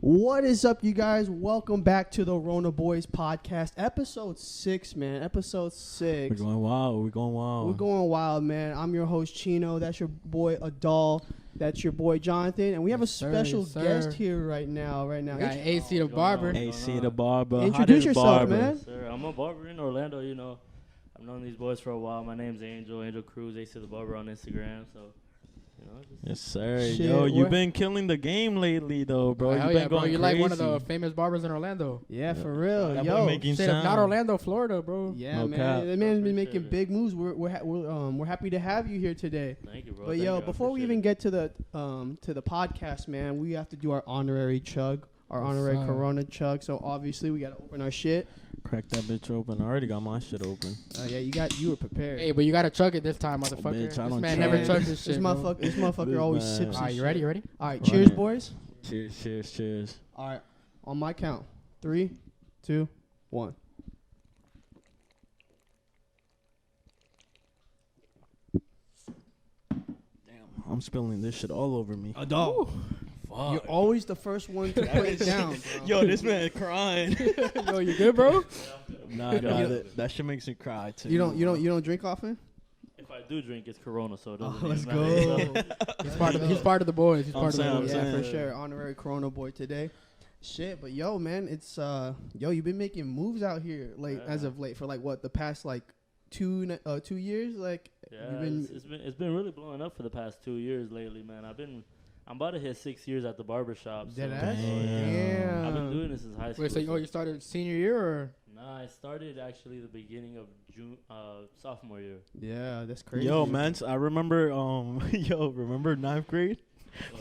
What is up, you guys? Welcome back to the Rona Boys Podcast, episode 6, man. Episode 6. We're going wild. We're going wild, man. I'm your host, Chino. That's your boy, Adal. That's your boy, Jhonathan. And we have a special guest here right now. We got AC the Barber. AC the Barber. Introduce yourself, barber? man. Sir, I'm a barber in Orlando, you know. I've known these boys for a while. My name's Angel Cruz, AC the Barber on Instagram, so... Yes, sir. Shit, Yo, you've been killing the game lately, though, bro. Hell You've yeah, been bro. going You're crazy. like one of the famous barbers in Orlando. Yeah, for real. That Yo, boy making Straight up, sound. not Orlando, Florida, bro. yeah, No man. cap. That man's been Appreciate making it. big moves. We're happy to have you here today. Thank you, bro. But yo, before we even get to the podcast, man, we have to do our honorary chug, our Yes, honorary sir. Corona chug. So obviously we gotta open our shit. Crack that bitch open. I already got my shit open. Yeah, you were prepared. Hey, but you gotta chug it this time, motherfucker. bitch, I This don't man chug. never chugged this shit. This bro. motherfucker This always man. sips. Alright, you ready? You ready? All right, Right. cheers, boys. Cheers. All right, on my count, 3, 2, 1. I'm spilling this shit all over me. Adult. You're always the first one to put it down, bro. Yo, this man crying. Yo, you good, bro? nah, that shit makes me cry too. You don't drink often? If I do drink, it's Corona, so it doesn't Let's even matter. go. He's part of the boys. He's I'm part of the saying, boys. I'm Yeah, saying. for sure. Honorary Corona boy today. Shit, but yo, man, it's you've been making moves out here, like as of late, for like what the past like 2 years, like. Yeah, You've been- it's been really blowing up for the past 2 years lately, man. I'm about to hit 6 years at the barber shop. Dead so, ass? Damn. I've been doing this since high school. Wait, so you started senior year or? Nah, I started actually the beginning of June, sophomore year. Yeah, that's crazy. Yo, man, I remember, remember 9th grade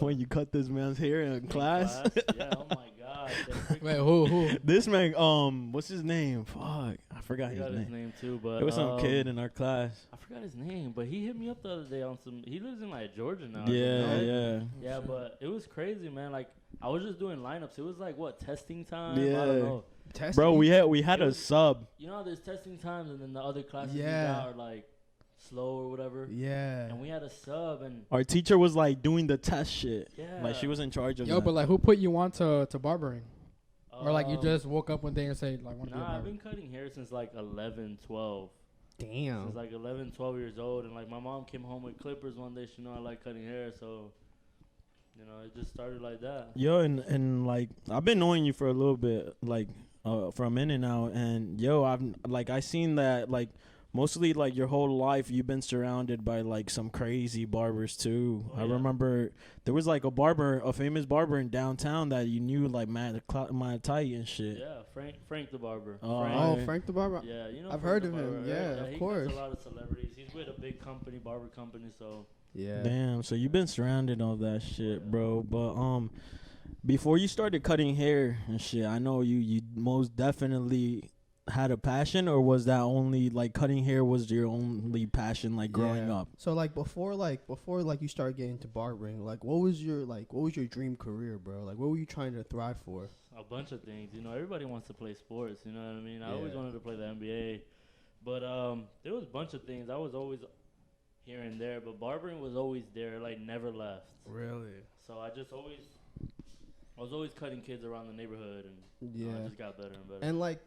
when you cut this man's hair in class? Yeah, oh my god. Wait, who? This man, what's his name? Fuck, I forgot I his got his name. name too, but It was some kid in our class. I forgot his name, but he hit me up the other day on some. He lives in like Georgia now. Yeah. Yeah, but it was crazy, man. Like I was just doing lineups. It was like what testing time. Yeah. I don't know. Testing? Bro, we had It a was- sub. You know, how there's testing times, and then the other classes you Yeah. got are like slow or whatever. Yeah. And we had a sub, and Our teacher was like doing the test shit. yeah, Like she was in charge of Yo, that. but like, who put you on to barbering? Or like, you um, just woke up one day and say like, want to be a Nah, I've barber? been cutting hair since like 11, 12. Damn. Since like 11, 12 years old, and like my mom came home with clippers one day. She know I like cutting hair, so you know it just started like that. Yo, and like I've been knowing you for a little bit, like for a minute now, and yo, I seen that like mostly like your whole life you've been surrounded by like some crazy barbers too. Oh, I yeah. remember there was like a famous barber in downtown that you knew like mad tight and shit. Yeah, Frank the barber. Oh, Frank the barber. Yeah, you know. I've Frank heard the of him, barber, yeah, right? of he course. Gets a lot of celebrities. He's with a big company, barber company. So Yeah. Damn, so you've been surrounded all that shit, bro. But before you started cutting hair and shit, I know you most definitely had a passion, or was that only like cutting hair was your only passion like growing Yeah. up? So like before you started getting into barbering, like what was your dream career, bro? Like what were you trying to thrive for? a bunch of things. You know, everybody wants to play sports. You know what I mean? I always Yeah. wanted to play the NBA, but there was a bunch of things. I was always here and there, but barbering was always there. Like never left. Really? So I was always cutting kids around the neighborhood, and Yeah. I just got better and better. And like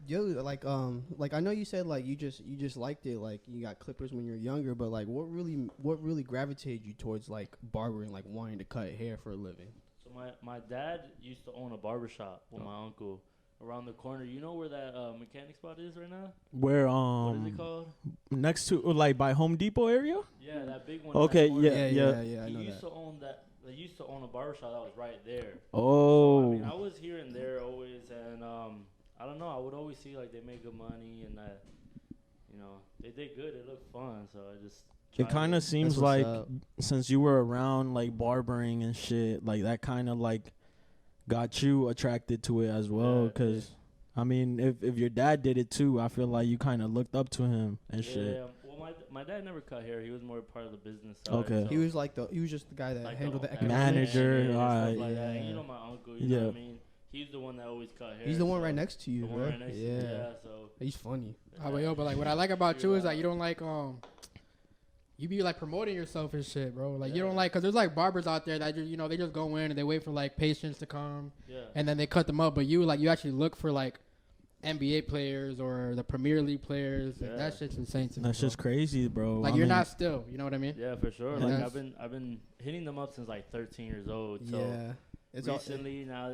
like I know you said like you just liked it, like you got clippers when you were younger, but like what really gravitated you towards like barbering, like wanting to cut hair for a living? So my dad used to own a barber shop with my uncle around the corner. You know where that mechanic spot is right now? Where What is it called? next to like by Home Depot area? Yeah, that big one. Okay, in that corner. yeah. I He know used that. to own that. They used to own a barber shop that was right there. Oh, So, I mean, I was here and there always, and I don't know. I would always see like they made good money, and that, you know, they did good. It looked fun, so I just. it tried kind of seems That's what's like up. since you were around like barbering and shit, like that kind of like got you attracted to it as well. Yeah, Cause I mean, if your dad did it too, I feel like you kind of looked up to him and shit. Yeah. Well, my dad never cut hair. He was more part of the business side. Okay. So He was just the guy that like handled the whole economics. Manager, and stuff alright, like that. And yeah. you know my uncle. You know Yeah. what I mean? He's the one that always cut hair. He's the one so right next to you, The bro. one right next to me. Yeah. So. He's funny. But what I like about you is that you don't like you be like promoting yourself and shit, bro. Like you Yeah. don't like, cause there's like barbers out there that just, they just go in and they wait for like patients to come Yeah. and then they cut them up. But you actually look for like NBA players or the Premier League players. Like, Yeah. that shit's insane to me. That's bro. just crazy, bro. Like I you're mean, not still, you know what I mean? Yeah, for sure. Yeah. Like That's- I've been hitting them up since like 13 years old. So Yeah. It's all, recently, now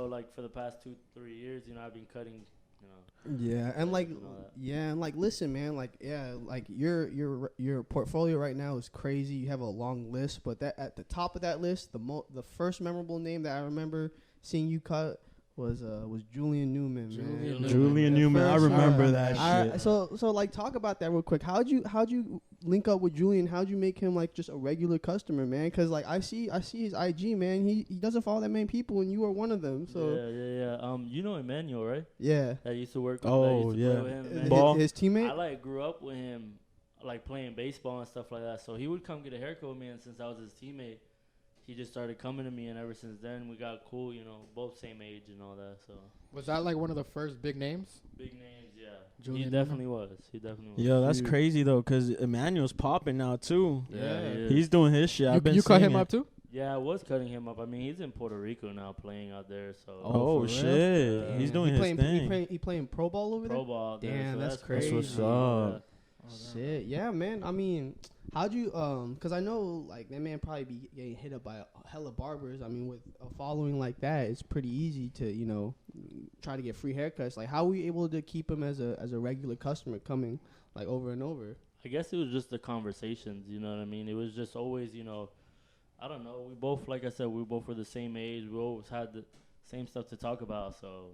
like for the past 2-3 years, I've been cutting, yeah, and like, and all that. yeah, and like, listen, man, like, yeah, like your portfolio right now is crazy. You have a long list, but that at the top of that list, the first memorable name that I remember seeing you cut was Julian Newman, man. Julian Newman. I First- remember alright. that Alright, shit. so like talk about that real quick. How'd you link up with Julian? How'd you make him like just a regular customer, man? Because like I see his IG, man. He doesn't follow that many people, and you are one of them. So yeah. You know Emmanuel, right? yeah, That used to work. Oh, that used to yeah. play with him, his, man. Ball. his teammate. I like grew up with him, like playing baseball and stuff like that. So he would come get a haircut with me, and since I was his teammate, he just started coming to me, and ever since then we got cool. Both same age and all that. So Was that like one of the first big names? big names, yeah. Julian He Newman? definitely was. Yo, that's Dude. crazy though, cause Emmanuel's popping now too. Yeah. he is. He's doing his shit. I've been You cut seeing him it. up too? Yeah, I was cutting him up. I mean, he's in Puerto Rico now, playing out there. So Oh, for real? shit, Yeah. he's doing he his playing, thing. He playing pro ball over there. pro ball. Out there, Damn, so that's That's crazy. what's up. Shit, yeah, man. I mean, how'd you cause I know like that man probably be getting hit up by a hella barbers. I mean, with a following like that, it's pretty easy to try to get free haircuts. Like, how were you able to keep him as a regular customer coming like over and over? I guess it was just the conversations, you know what I mean? It was just always, I don't know. We both, like I said, we both were the same age. We always had the same stuff to talk about. So,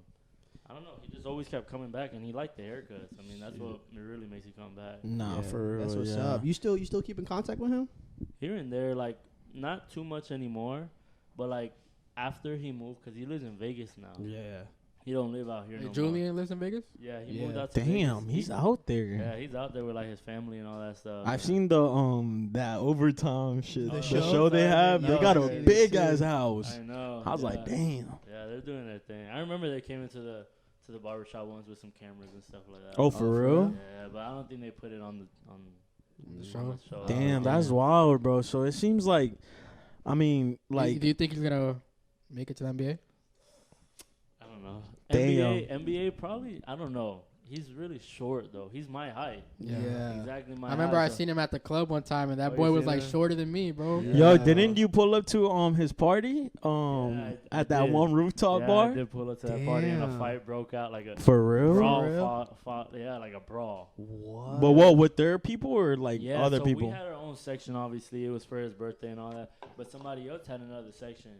I don't know. He just always kept coming back, and he liked the haircuts. I mean, that's what really makes you come back. Nah, Yeah, for real. that's what's yeah. up. You still keep in contact with him? Here and there, like, not too much anymore. But, like, after he moved, because he lives in Vegas now. Yeah. He don't live out here no more. Julian lives in Vegas? Yeah, he Yeah. moved out to Damn, Vegas. he's out there. Yeah, he's out there with, like, his family and all that stuff. I've seen the that overtime shit. The The show? show they have, they Yo, got I've a seen it big too. ass house. I know. I was yeah. like, damn. Yeah, they're doing their thing. I remember they came into the barbershop once with some cameras and stuff like that. Oh, for real? Yeah, but I don't think they put it on The the show? show. Damn, that's wild, bro. So it seems like, I mean, like, do you think he's gonna make it to the NBA? I don't know. Damn. NBA probably. I don't know. He's really short though. He's my height. Yeah. Exactly my I height. remember I so- seen him at the club one time, and that Oh, boy you was seen like him? shorter than me, bro. Yeah. yo, didn't you pull up to his party I at that did. one rooftop Yeah, bar? I did pull up to that party and a Damn. fight broke out like a For real? brawl. For real? Fought, yeah, like a brawl. What? But what, with their people or like Yeah, other so people? we had our own section. Obviously, it was for his birthday and all that. But somebody else had another section,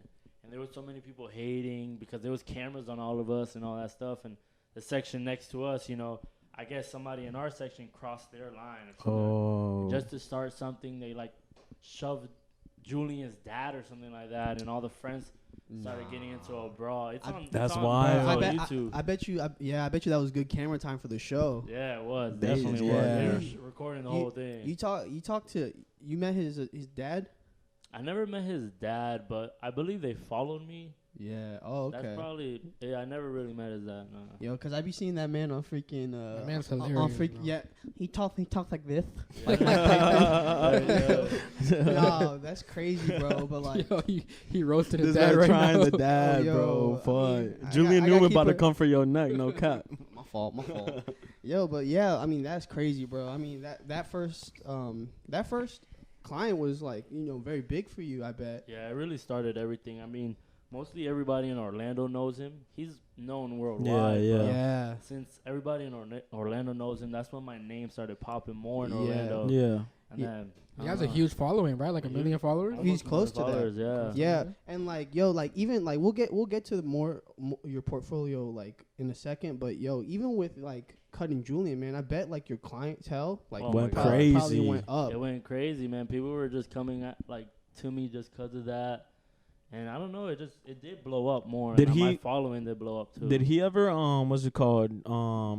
and there was so many people hating because there was cameras on all of us and all that stuff. And the section next to us, I guess somebody in our section crossed their line or something. Oh. Just to start something, they like shoved Julian's dad or something like that, and all the friends started getting into a brawl. It's on. That's it's on, wild. I on bet, YouTube. I bet you. I bet you that was good camera time for the show. Yeah, it was. They- Definitely was. They yeah. were recording the whole thing. You met his dad? I never met his dad, but I believe they followed me. Yeah. Oh, okay. That's probably. Yeah, I never really met his dad. No. Yo, cause I be seeing that man on freaking. That man's on hilarious, bro. yeah, he talked like this. Yeah. No, that's crazy, bro. But like, Yo, he roasted his This dad guy right trying now. the dad, Oh, yo, bro. I mean, Fuck. I Julian gotta Newman keep about to it- come for your neck. No cap. my fault. Yo, but yeah, I mean that's crazy, bro. I mean that first client was like very big for you. I bet. Yeah, it really started everything. I mean, mostly everybody in Orlando knows him. He's known worldwide. Yeah, bro. Yeah. Since everybody in Orlando knows him, that's when my name started popping more in Yeah. Orlando. Yeah. And Yeah. then He has a huge following, right? Like a Huge. million followers. He's close to that. followers, yeah. Yeah, and like even like we'll get to the more your portfolio like in a second, but even with like cutting Julian, man, I bet like your clientele like Oh Went my God. probably crazy. went up. It went crazy, man. People were just coming to me just because of that. And I don't know, it did blow up more. Did and my he- following did blow up too. Did he ever what's it called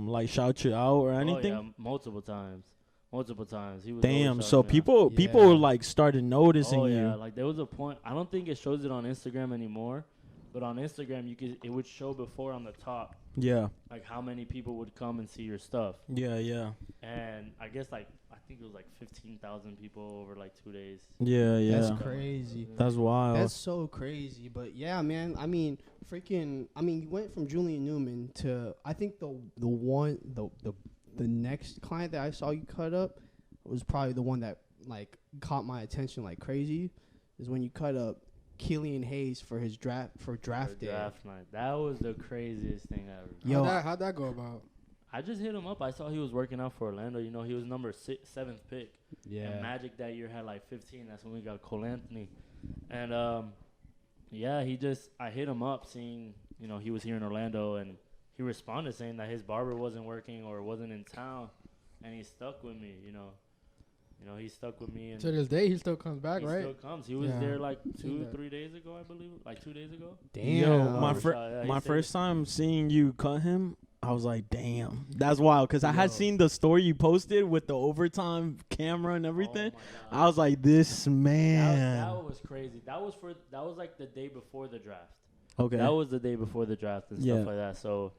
like shout you out or anything? Oh, yeah, multiple times. He was Damn. always So shouting out. people Yeah. like started noticing Oh you. yeah, like there was a point. I don't think it shows it on Instagram anymore, But on Instagram, it would show before on the top, Yeah. like how many people would come and see your stuff. Yeah. And I guess I think it was like 15,000 people over like 2 days. Yeah. That's crazy. That's wild. That's so crazy. But yeah, man. I mean, you went from Julian Newman to I think the next client that I saw you cut up was probably the one that like caught my attention like crazy. Is when you cut up Kylian Hayes for his draft day. Draft night. That was the craziest thing ever. Yo, How'd that go about? I just hit him up. I saw he was working out for Orlando. You know, he was number 7th pick. yeah. And Magic that year had like 15. That's when we got Cole Anthony. And yeah, I hit him up seeing, you know, he was here in Orlando, and he responded saying that his barber wasn't working or wasn't in town, and he stuck with me, you know. He stuck with me. And To this day, he still comes back, right? He still comes. He was Yeah. there like Seen that. 3 days ago, I believe. Like 2 days ago. Damn. Yo, my he said first time seeing you cut him, I was like, damn, that's wild. Because I had seen the story you posted with the overtime camera and everything. Oh my God. I was like, this man. That was crazy. That was like the day before the draft. Okay. That was the day before the draft and Yeah. stuff like that. So,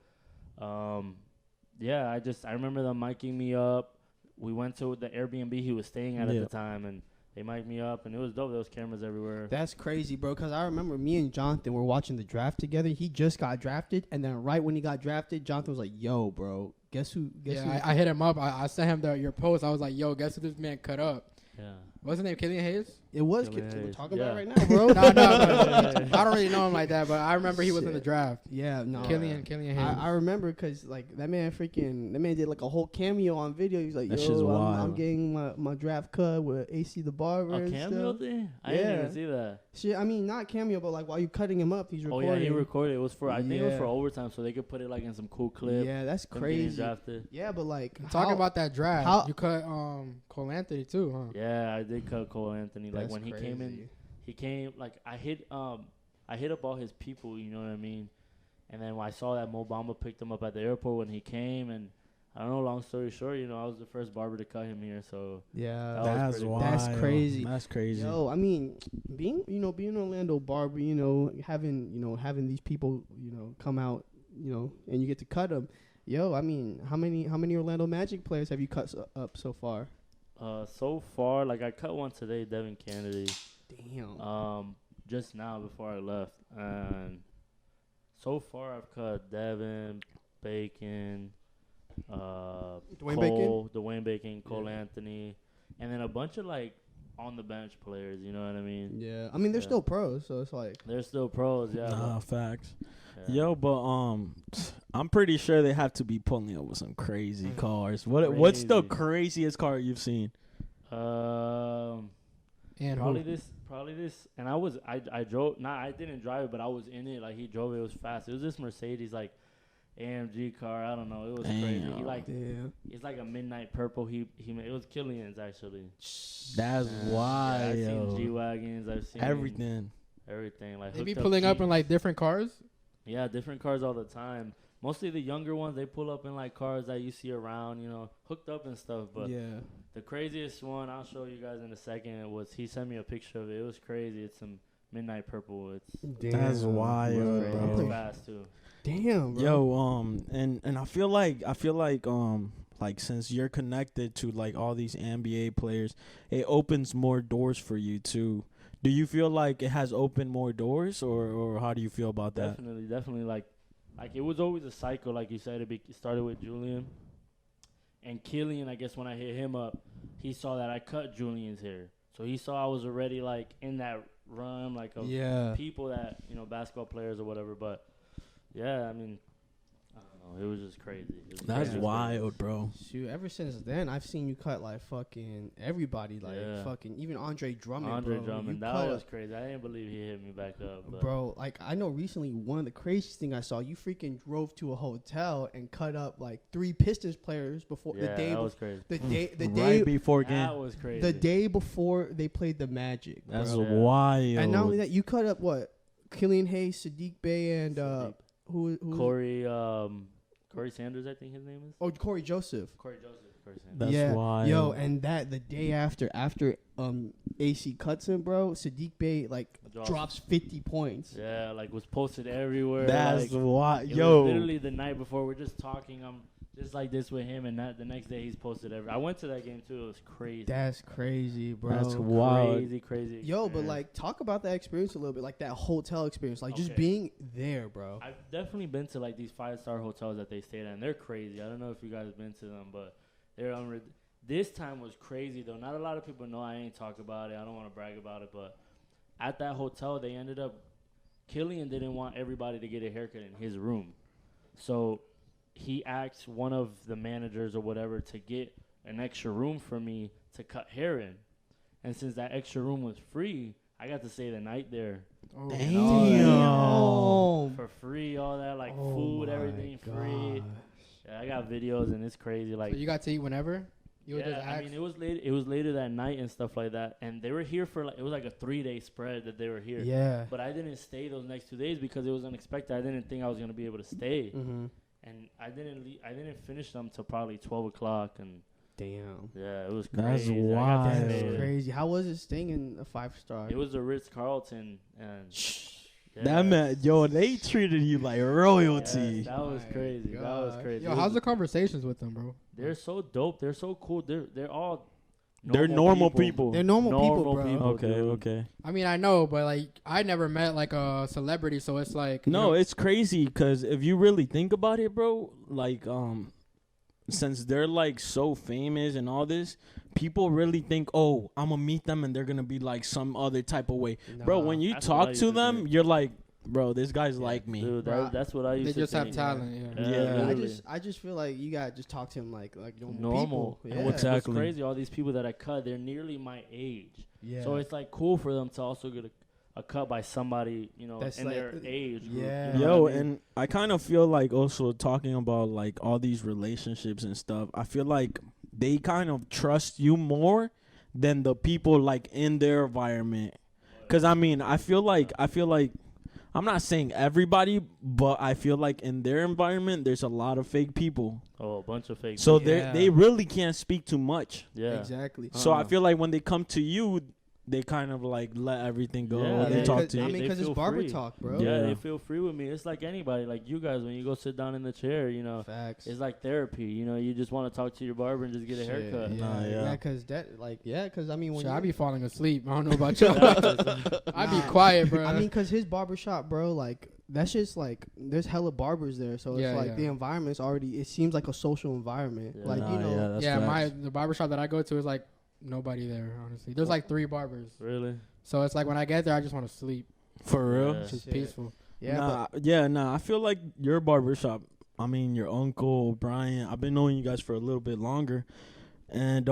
yeah, I remember them miking me up. We went to the Airbnb he was staying at Yeah. the time, and they mic'd me up, and it was dope. There was cameras everywhere. That's crazy, bro. Because I remember me and Jhonathan were watching the draft together. He just got drafted, and then right when he got drafted, Jhonathan was like, "Yo, bro, guess who?" I hit him up. I sent him your post. I was like, yo, guess who this man cut up? Yeah. What's his name? Kylian Hayes? It was. Kylian We're Hayes. talking Yeah. about it right now, bro. No. I don't really know him like that, but I remember he was in the Shit. draft. Yeah, no. Kylian Hayes. I remember because like that man did like a whole cameo on video. He was like, That "Yo, shit's I'm wild. getting my draft cut with AC the barber." A and cameo stuff. thing? I didn't Yeah. even see that. Shit, I mean not cameo, but like while you cutting him up, he's Oh recording. yeah, he recorded. It was for I think it was for Yeah. overtime, so they could put it like in some cool clip. Yeah, that's him getting crazy. drafted. Yeah, but like Talking how- about that draft, how- you cut Cole Anthony too, huh? Yeah, I did cut Cole Anthony. Like that's when he came in, crazy. he came like I hit up all his people. You know what I mean? And then when I saw that Mo Bamba picked him up at the airport when he came, and I don't know. Long story short, you know, I was the first barber to cut him here. So Yeah, That was That's pretty wild. cool. That's crazy. That's crazy. Yo, I mean, being Orlando barber, having these people, come out, and you get to cut them. Yo, I mean, how many Orlando Magic players have you cut up so far? so far, like I cut one today, Devin Kennedy. Damn. Just now before I left, and so far I've cut Devin, Bacon, Dwayne Bacon, Cole Anthony, and then a bunch of like on the bench players. You know what I mean? Yeah, I mean they're Yeah. still pros, so it's like They're still pros, yeah. Nah, facts. Yeah. Yo, but I'm pretty sure they have to be pulling up with some crazy cars. What's the Crazy. craziest car you've seen? And Probably this, and I drove. Nah, I didn't drive it, but I was in it. Like he drove it. It was fast. It was this Mercedes like AMG car. I don't know. It was crazy. He Damn. like damn. it's like a midnight purple. He made, it was Killian's actually. That's wild. Yeah, I've seen G wagons. I've seen Everything. Everything like they be hooked pulling up Jeeps. in like different cars. Yeah, different cars all the time. Mostly the younger ones, they pull up in like cars that you see around, hooked up and stuff. But Yeah. the craziest one, I'll show you guys in a second, was he sent me a picture of it. It was crazy. It's some midnight purple. It's Damn. That's wild, Bro. bro. it's fast too. Damn, bro. Yo, and I feel like like since you're connected to like all these NBA players, it opens more doors for you too. Do you feel like it has opened more doors, or how do you feel about that? Definitely. Like it was always a cycle. Like you said, it started with Julian and Kylian. I guess when I hit him up, he saw that I cut Julian's hair, so he saw I was already like in that run, like of Yeah. people that basketball players or whatever. But yeah, I mean, I don't know. It was just crazy. It was That's crazy. wild, bro. Shoot, ever since then, I've seen you cut like fucking everybody, like Yeah. fucking even Andre Drummond. Andre bro. Drummond, You that cut was up- crazy. I didn't believe he hit me back up. But Bro, like I know recently one of the craziest thing I saw, you freaking drove to a hotel and cut up like 3 Pistons players before yeah, the day that was crazy. the day Right before game. That was crazy. the day before they played the Magic. That's bro. Yeah. wild. And not only that, you cut up what? Kylian Hayes, Sadiq Bey, and who Corey Sanders, I think his name is. Oh, Corey Joseph. Corey Joseph. Corey Sanders. That's yeah. wild. Yo, and that the day after AC cuts him, bro, Sadiq Bey, like drops 50 points. Yeah, like was posted everywhere. That's like, what, it yo. was literally the night before. We're just talking. I'm just like this with him, and the next day he's posted every. I went to that game too. It was crazy. That's crazy, bro. That's wild. Crazy. Yo, but experience. like, talk about that experience a little bit, like that hotel experience, like just Okay. being there, bro. I've definitely been to like these 5-star hotels that they stayed at, and they're crazy. I don't know if you guys have been to them, but they're this time was crazy though. Not a lot of people know. I ain't talk about it. I don't want to brag about it, but at that hotel, they ended up. Kylian didn't want everybody to get a haircut in his room, so he asked one of the managers or whatever to get an extra room for me to cut hair in. And since that extra room was free, I got to stay the night there. Oh, Damn. For free, all that, like Oh food, my everything free. gosh. Yeah, I got videos and it's crazy. Like, So you got to eat whenever? You would just yeah, I ask? mean, it was later that night and stuff like that. And they were here for it was like a 3-day spread that they were here. Yeah. But I didn't stay those next 2 days because it was unexpected. I didn't think I was going to be able to stay. Mm-hmm. And I didn't finish them till probably 12 o'clock. And Damn. yeah, it was That's crazy. I got to wild. That's stay there. crazy. How was it staying in a 5-star? It was the Ritz-Carlton. And yeah, That man, yo, they treated you like royalty. that was My crazy. That was gosh. crazy. Yo, It how's was- the conversations with them, bro? They're so dope. They're so cool. They're all. They're normal people. They're normal people, Normal bro. people. Okay, dude. okay. I mean, I know, but like, I never met like a celebrity, so it's like you No, know, it's crazy because if you really think about it, bro, like since they're like so famous and all this, people really think, oh, I'm gonna meet them and they're gonna be like some other type of way, bro. Nah. When you That's what I talk used to to them, think. you're like, bro, this guy's like me. Dude, Bro, that's what I used they to just have think. talent. Yeah. Yeah. I literally. just feel like you gotta just talk to him like normal. people. And Yeah. what's Exactly. crazy, all these people that I cut, they're nearly my age. Yeah. So it's like cool for them to also get a cut by somebody, That's in like- their age group. Yeah. You know Yo, what I mean? and I kind of feel like also talking about like all these relationships and stuff, I feel like they kind of trust you more than the people like in their environment. Cause I mean, I feel like I'm not saying everybody, but I feel like in their environment there's a lot of fake people. Oh, a bunch of fake. So Yeah. they really can't speak too much. Yeah. Exactly. So I Uh-huh. feel like when they come to you, they kind of like let everything go. Yeah, they they- talk because, to you. I mean, They because it's feel barber free. talk, bro. Yeah, Yeah. they feel free with me. It's like anybody, like you guys, when you go sit down in the chair, Facts. it's like therapy. You just want to talk to your barber and just get a Shit, haircut. Nah, Yeah, yeah. yeah, because I mean, when Shit, I you're- be falling asleep. I don't know about y'all. I be quiet, bro. I mean, because his barbershop, bro, like, that's just like, there's hella barbers there. So it's Yeah, like yeah. the environment's already, it seems like a social environment. Yeah. Like, Nah, you know, yeah, that's yeah, facts. the barbershop that I go to is like nobody there. Honestly, there's like 3 barbers, Really? so it's like when I get there, I just want to sleep. For real. Yeah. It's just Shit. peaceful. yeah, Nah, I feel like your barbershop, I mean your uncle Brian, I've been knowing you guys for a little bit longer. And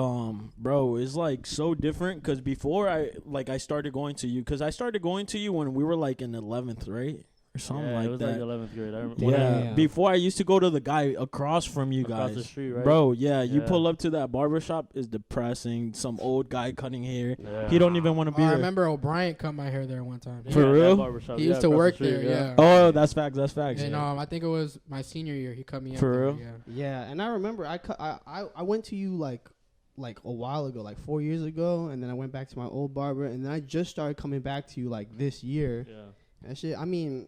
bro, it's like so different cuz before I started going to you cuz I started going to you when we were like in 11th, right? Or something Yeah, like it was that. like 11th grade. I remember. Yeah, Yeah. before I used to go to the guy across from you Across guys. the street, right? Bro, yeah, you Yeah. pull up to that barbershop is depressing. Some old guy cutting hair. Yeah. He don't even want to be I there. remember O'Brien cut my hair there one time. For that real? barbershop, He yeah, used to across the work street, there. Yeah. Oh, that's facts. And I think it was my senior year. He cut me up For there, real? Yeah. yeah. And I remember I went to you like a while ago, like 4 years ago, and then I went back to my old barber, and then I just started coming back to you like this year. Yeah. That shit. I mean,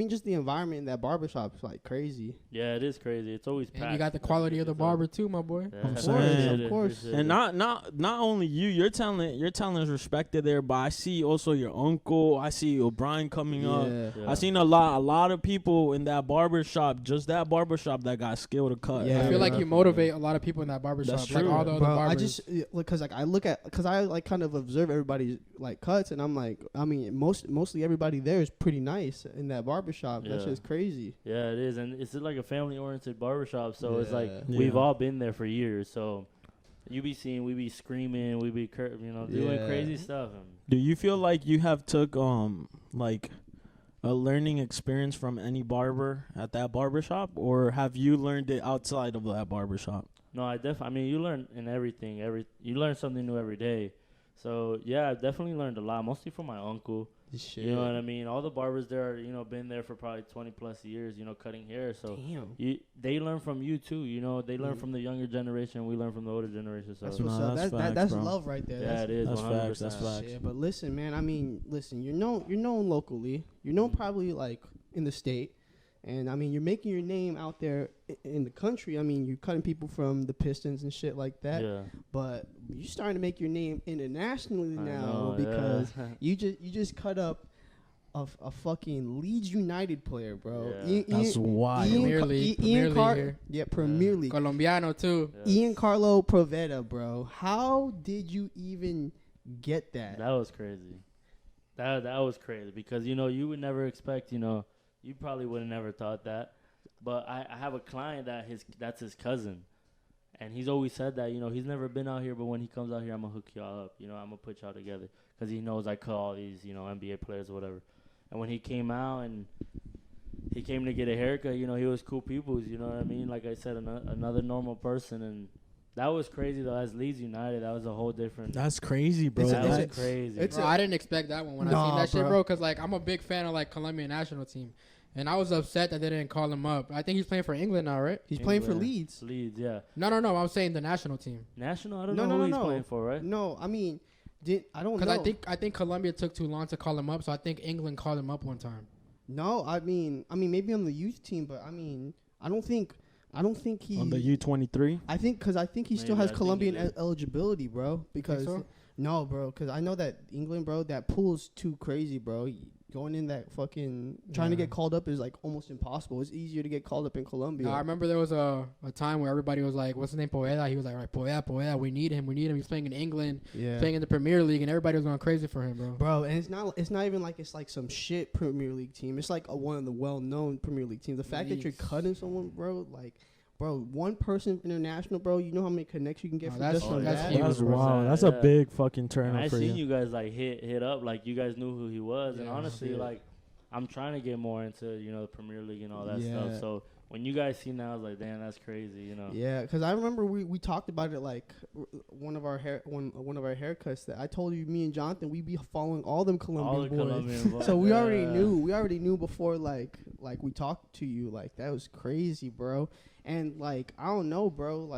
just the environment in that barbershop is like crazy. Yeah, it is crazy. It's always packed. And you got the quality of the It's barber too, my boy. Yeah, Of it's course, appreciated, of course. appreciated. And not only your talent is respected there, but I see also your uncle. I see O'Brien coming up. Yeah. Yeah. I seen a lot of people in that barber shop, just that barber shop that got skill to cut. Yeah, I feel like bro. you motivate a lot of people in that barber That's shop. Like true. all the other Bro, I barbers. just because like I like kind of observe everybody's like cuts, and I'm like, I mean, mostly everybody there is pretty nice in that barbershop. That Yeah. shit's crazy. Yeah, it is, and it's like a family-oriented barbershop, so it's like Yeah. we've Yeah. all been there for years. So you be seeing, we be screaming, we be doing Yeah. crazy stuff. And Do you feel like you have took like a learning experience from any barber at that barber shop, or have you learned it outside of that barber shop? no, I mean, you learn in everything. You learn something new every day. So yeah, I definitely learned a lot, mostly from my uncle. Shit. You know what I mean? All the barbers there are, been there for probably 20 plus years, cutting hair. So they learn from you too. They learn from the younger generation. We learn from the older generation. So that's what's up. That's love right there. Yeah, it is. That's 100%. facts. That's facts. Yeah, but listen, man. I mean, listen. You're known locally. You're known probably like in the state. And, I mean, you're making your name out there in the country. I mean, you're cutting people from the Pistons and shit like that. Yeah. But you're starting to make your name internationally now because you just cut up a fucking Leeds United player, bro. Yeah. That's wild. Premier League here. Yeah, Premier League. Colombiano, too. Yes. Carlo Provetta, bro. How did you even get that? That was crazy. That was crazy because, you would never expect, you probably would have never thought that. But I have a client that's his cousin. And he's always said that, he's never been out here, but when he comes out here, I'm going to hook y'all up. I'm going to put y'all together. Because he knows I cut all these, NBA players or whatever. And when he came out and he came to get a haircut, he was cool peoples, you know what I mean? Like I said, another normal person. And that was crazy, though. As Leeds United, that was a whole different. That's crazy, bro. That was crazy. Bro, I didn't expect that one when I seen that shit, bro. Because, I'm a big fan of, Colombian national team. And I was upset that they didn't call him up. I think he's playing for England now, right? He's playing for Leeds. Leeds, yeah. No. I'm saying the national team. National? I don't know who he's playing for, right? No, I mean, I don't know. Because I think Colombia took too long to call him up, so I think England called him up one time. No, I mean maybe on the youth team, but I don't think he on the U23. I think he still has Colombian eligibility, bro. Because no, bro, because I know that England, bro, that pool's too crazy, bro. Going in that fucking trying to get called up is almost impossible. It's easier to get called up in Colombia. I remember there was a time where everybody was like, "What's his name, Poveda?" He was like, "Right, Poveda, we need him. He's playing in England, playing in the Premier League, and everybody was going crazy for him, bro." Bro, and it's not even like it's like some shit Premier League team. It's like one of the well-known Premier League teams. The fact that you're cutting someone, bro, bro, one person international, bro. You know how many connects you can get from just from that. That's wild. That's a big fucking turn up for you. I seen you guys hit up, you guys knew who he was, and honestly, I'm trying to get more into the Premier League and all that stuff. So when you guys seen that, I was like, damn, that's crazy, Yeah, because I remember we talked about it one of our haircuts that I told you, me and Jhonathan, we be following all them Colombian boys. So we already knew before we talked to you, that was crazy, bro. And I don't know, bro.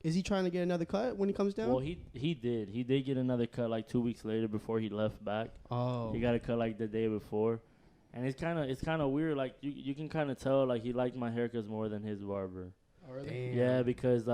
Is he trying to get another cut when he comes down? Well, he did get another cut 2 weeks later before he left back. Oh, he got a cut the day before, and it's kind of weird. You can kind of tell he liked my haircuts more than his barber. Oh, really? Damn. Yeah, because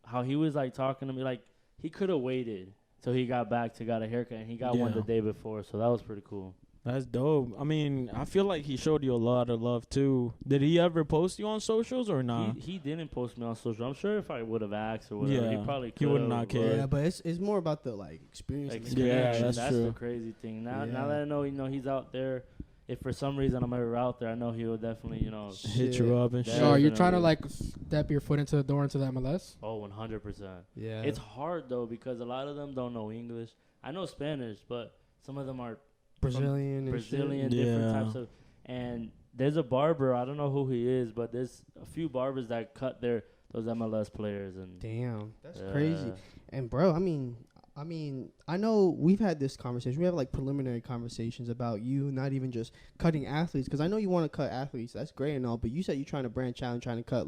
how he was talking to me, he could have waited till he got back to got a haircut, and he got one the day before, so that was pretty cool. That's dope. I mean, I feel like he showed you a lot of love too. Did he ever post you on socials or not? He didn't post me on social. I'm sure if I would have asked or whatever, he probably could. He would not care. Yeah, but it's more about the experience. Yeah, that's true. The crazy thing. Now that I know, he's out there. If for some reason I'm ever out there, I know he will definitely, hit you up and shit. So are you trying to step your foot into the door into the MLS? Oh, 100%. Yeah. It's hard though because a lot of them don't know English. I know Spanish, but some of them are Brazilian, different types of. And there's a barber, I don't know who he is, but there's a few barbers that cut those MLS players. And damn, that's crazy. And bro, I mean, I know we've had this conversation. We have preliminary conversations about you not even just cutting athletes, because I know you want to cut athletes. That's great and all, but you said you're trying to branch out and trying to cut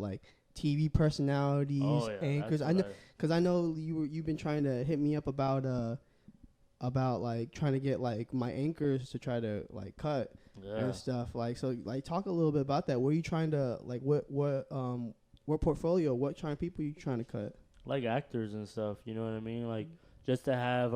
TV personalities, anchors. I know, because I know you've been trying to hit me up about trying to get my anchors to try to cut and stuff. So talk a little bit about that. Where you trying to what portfolio, what kind of people you trying to cut? Actors and stuff, you know what I mean? Just to have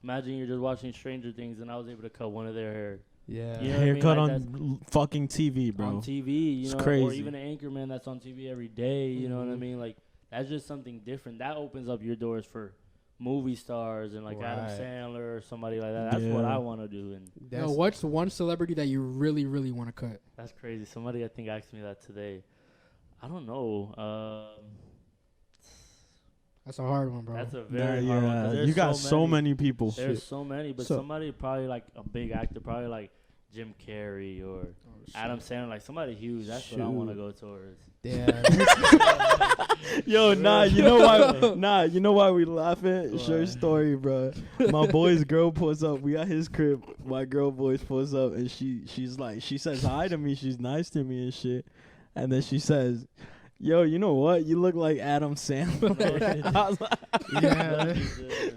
imagine you're just watching Stranger Things and I was able to cut one of their hair. Yeah. You know haircut on fucking TV, bro. On TV, it's crazy. Or even an anchor man that's on TV every day, you know what I mean? That's just something different. That opens up your doors for movie stars and Adam Sandler or somebody like that. That's what I want to do. And what's one celebrity that you really, really want to cut? That's crazy. Somebody I think asked me that today. I don't know. That's a hard one, bro. That's a very hard one. You got so many people. There's so many, but somebody probably a big actor, probably Jim Carrey or Adam Sandler, like somebody huge. That's what I want to go towards. Yeah. Yo, nah, you know why? Nah, you know why we laughing? Short story, bro. My boy's girl pulls up. We at his crib. My girl voice pulls up, and she's like, she says hi to me. She's nice to me and shit. And then she says, "Yo, you know what? You look like Adam Sandler." I was like, Yeah.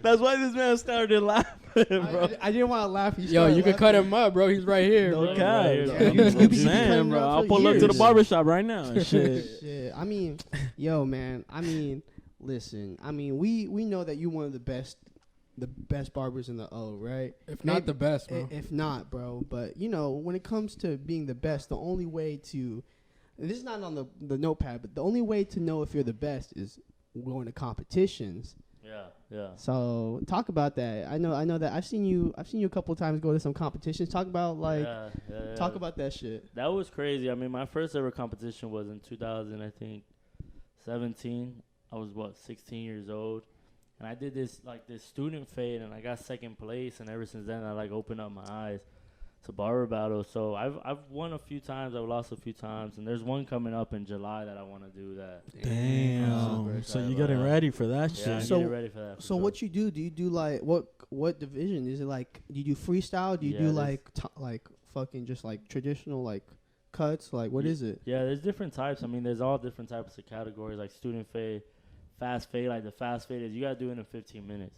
that's why this man started laughing, bro. I didn't want to laugh. Yo, you could cut him up, bro. He's right here. No bro. cap. Right here, Yeah, bro. you be I'm cutting saying, bro. up I'll for pull up to the years. barbershop right now. And shit. Shit. I mean, yo, man. I mean, listen. I mean, we know that you one of the best barbers in the O, right? If not the best, bro. If not, bro. But you know, when it comes to being the best, the only way to this is not on the notepad, but the only way to know if you're the best is going to competitions. Yeah. So talk about that. I know that I've seen you a couple of times go to some competitions. Talk about talk about that shit. That was crazy. I mean, my first ever competition was in 2017. I was 16 years old, and I did this student fade, and I got second place. And ever since then, I opened up my eyes to barber battle. So I've won a few times. I've lost a few times, and there's one coming up in July that I want to do that. Damn. So you getting ready for that Yeah, shit? I'm So- getting ready for that. for So sure. what you do? Do you do like what division is it? Like, do you do freestyle? Do you Yeah, do there's- like fucking just like traditional like cuts? Like what is it? Yeah, there's different types. I mean, there's all different types of categories, like student fade, fast fade. Like the fast fade is you gotta do it in 15 minutes.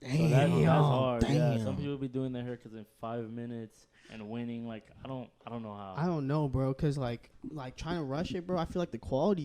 So that's hard. Yeah, some people be doing their haircuts in 5 minutes and winning. Like I don't know how. I don't know, bro. Cause like trying to rush it, bro. I feel like the quality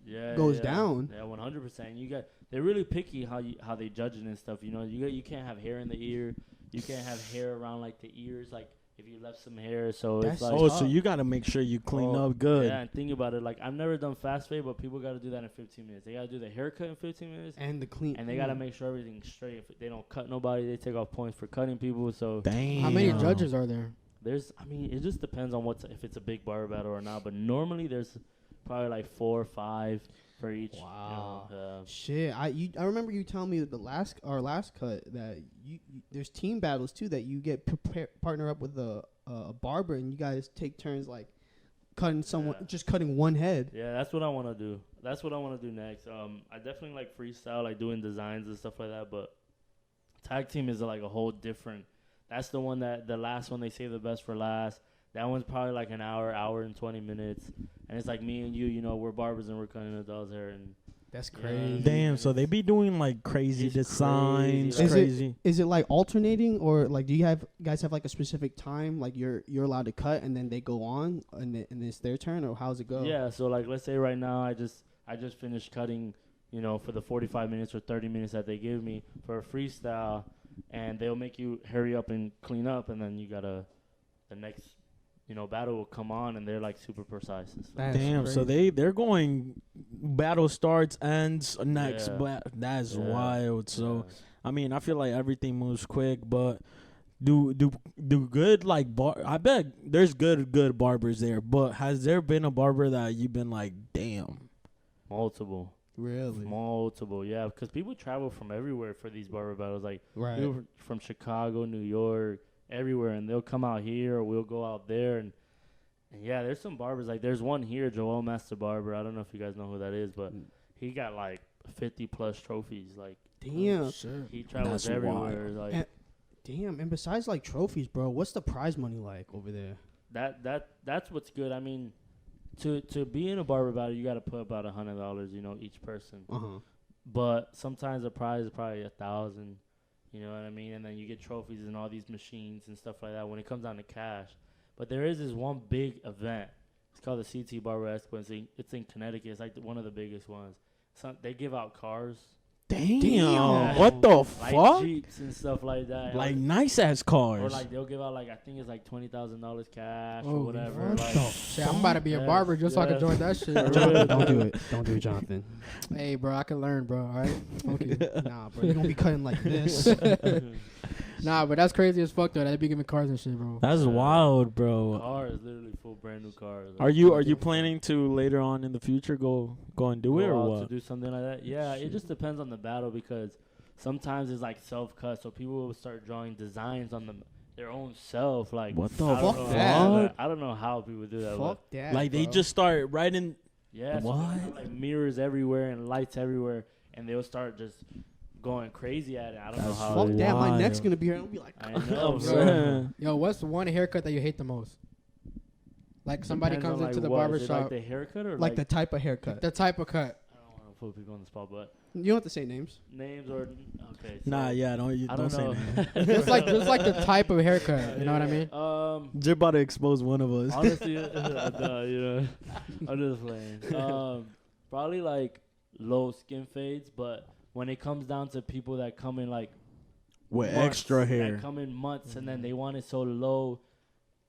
yeah, goes yeah. down. Yeah, 100%. They're really picky how they judge it and stuff. You know, you can't have hair in the ear. You can't have hair around like the ears. Like if you left some hair, so That's it's like. Oh, so you gotta make sure you clean up good. Yeah, and think about it. Like I've never done fast fade, but people got to do that in 15 minutes. They got to do the haircut in 15 minutes. And the clean. And they gotta make sure everything's straight. If they don't cut nobody, they take off points for cutting people. So Damn. How many judges are there? it just depends on if it's a big barber battle or not. But normally there's probably like 4 or 5 for each. Wow. You know, Shit, I remember you telling me our last cut that you there's team battles too that you get partner up with a barber and you guys take turns like cutting someone just cutting one head. yeah, that's what I want to do. That's what I want to do next. I definitely like freestyle, like doing designs and stuff like that. But tag team is like a whole different. That's the one that the last one they save the best for last. That one's probably like an hour and 20 minutes, and it's like me and you. You know, we're barbers and we're cutting adults hair, and That's Yeah. crazy. Damn, so they be doing like crazy It's designs, crazy. crazy. Is it like alternating or like do you guys have like a specific time like you're allowed to cut and then they go on and it's their turn or how's it go? yeah. So like, let's say right now I just finished cutting, you know, for the 45 minutes or 30 minutes that they give me for a freestyle, and they'll make you hurry up and clean up, and then the next, you know, battle will come on, and they're like super precise and stuff. That's Damn, so crazy. they're going battle starts, ends, next. Yeah. That's Yeah. wild. So Yeah. I mean, I feel like everything moves quick, but do good like I bet there's good barbers there, but has there been a barber that you've been like, damn? Multiple, yeah, because people travel from everywhere for these barber battles. Like Right. people from Chicago, New York, everywhere, and they'll come out here or we'll go out there, and yeah, there's some barbers. Like there's one here, Joel Master Barber. I don't know if you guys know who that is, but he got like 50 plus trophies. Like Damn. he travels That's everywhere. wild. Like And- Damn. And besides like trophies, bro, what's the prize money like over there? that's what's good. I mean, to be in a barber battle, you got to put about $100, you know, each person. Uh-huh. But sometimes the prize is probably $1,000. You know what I mean? And then you get trophies and all these machines and stuff like that when it comes down to cash. But there is this one big event. It's called the CT Barber Expo. It's in Connecticut. It's like one of the biggest ones. They give out cars, Damn, what the like fuck? Jeeps and stuff like that. Like nice ass cars. or like they'll give out like I think it's like $20,000 cash or Holy whatever. what Like, the Shit, I'm about to be a Yes, barber just so I can yes. join that shit. bro. Jonathan, don't do it. Don't do it, Jonathan. Hey, bro, I can learn, bro. All right. Okay. Nah, bro, you're gonna be cutting like this. Nah, but that's crazy as fuck though. They be giving cars and shit, bro. That's wild, bro. cars, literally full brand new cars. Are you planning to later on in the future go and do it Go or out what? to do something like that? Yeah, it just depends on the battle because sometimes it's like self cut, so people will start drawing designs on them their own self. Like, what the I don't fuck? know That. how- I don't know how people do that. Fuck that. Like they bro. just start writing. Yeah, so What? they have, like mirrors everywhere and lights everywhere, and they'll start just going crazy at it. I don't know That's how. Fuck they- that. My Wild. neck's gonna be here. I'll be like, I know, I'm bro. saying. Yo, what's the one haircut that you hate the most? Like somebody Depends comes on, into like, the what, barber is it shop, like the haircut or like the type of haircut. the type of cut. I don't want to put people on the spot, but You don't have to say names. names or okay. So Nah, yeah, I don't say know. names. Just like the type of haircut. You know what I mean? You're about to expose one of us. Honestly, you know, I'm just playing. Probably like low skin fades, but when it comes down to people that come in like With months, extra hair. that come in months, and then they want it so low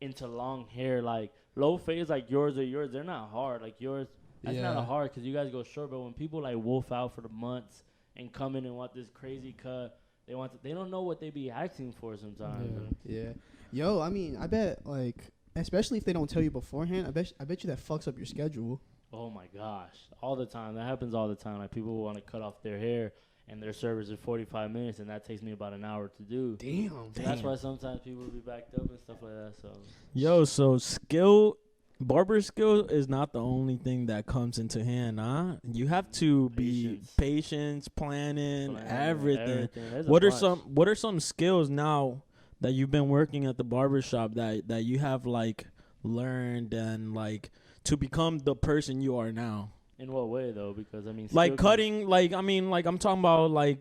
into long hair, like low fades like yours or yours, they're not hard. Like yours, that's not a Yeah. hard because you guys go short. But when people like wolf out for the months and come in and want this crazy cut, they don't know what they be asking for sometimes. Yeah. Yo, I mean, I bet like, especially if they don't tell you beforehand, I bet you that fucks up your schedule. Oh my gosh, all the time. That happens all the time. Like people want to cut off their hair and their service is 45 minutes, and that takes me about an hour to do. Damn. So that's why sometimes people will be backed up and stuff like that. So Yo, so barber skill is not the only thing that comes into hand, huh? You have to be patience, planning, everything. There's a What are bunch. what are some skills now that you've been working at the barber shop that you have like learned and like to become the person you are now? In what way though? Because I mean, Like skill cutting, like I mean, like I'm talking about like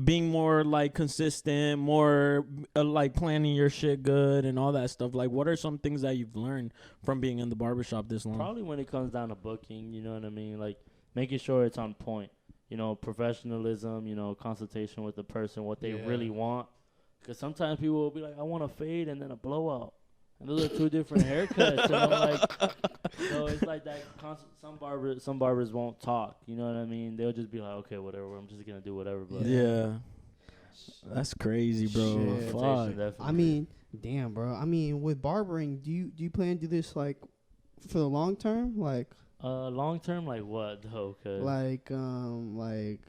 being more like consistent, more like planning your shit good and all that stuff. Like, what are some things that you've learned from being in the barbershop this long? Probably when it comes down to booking, you know what I mean? Like making sure it's on point. You know, professionalism, you know, consultation with the person, what they really want. Because sometimes people will be like, I want a fade and then a blowout. And those are two different haircuts. You know, like, so it's like that. Some barbers won't talk. You know what I mean? They'll just be like, okay, whatever. I'm just gonna do whatever. But Yeah. That's crazy, bro. Shit. Fuck. I mean, damn, bro. I mean, with barbering, do you plan to do this like for the long term, like long term, like what though? Cause like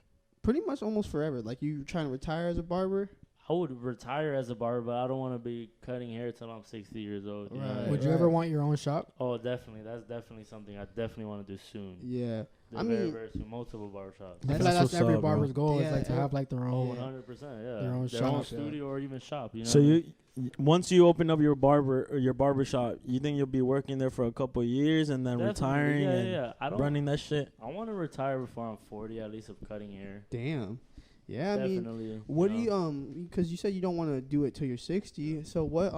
pretty much almost forever? Like you trying to retire as a barber? I would retire as a barber, but I don't want to be cutting hair till I'm 60 years old. You know what I mean? Would you ever want your own shop? Oh, definitely. That's definitely something I definitely want to do soon. Yeah. I mean, very soon. Multiple barbershops. I feel like That's that's what's every up, bro. barber's goal. Yeah, is like to have like their Oh, own. 100%. Yeah. Their own Their shop, own yeah. studio or even shop. You know. So once you open up your barber shop, you think you'll be working there for a couple of years and then Definitely, retiring yeah, and yeah. I don't. running that shit? I want to retire before I'm 40, at least, of cutting hair. Damn. Yeah, I mean, Definitely. what do you because you said you don't want to do it till you're 60. So what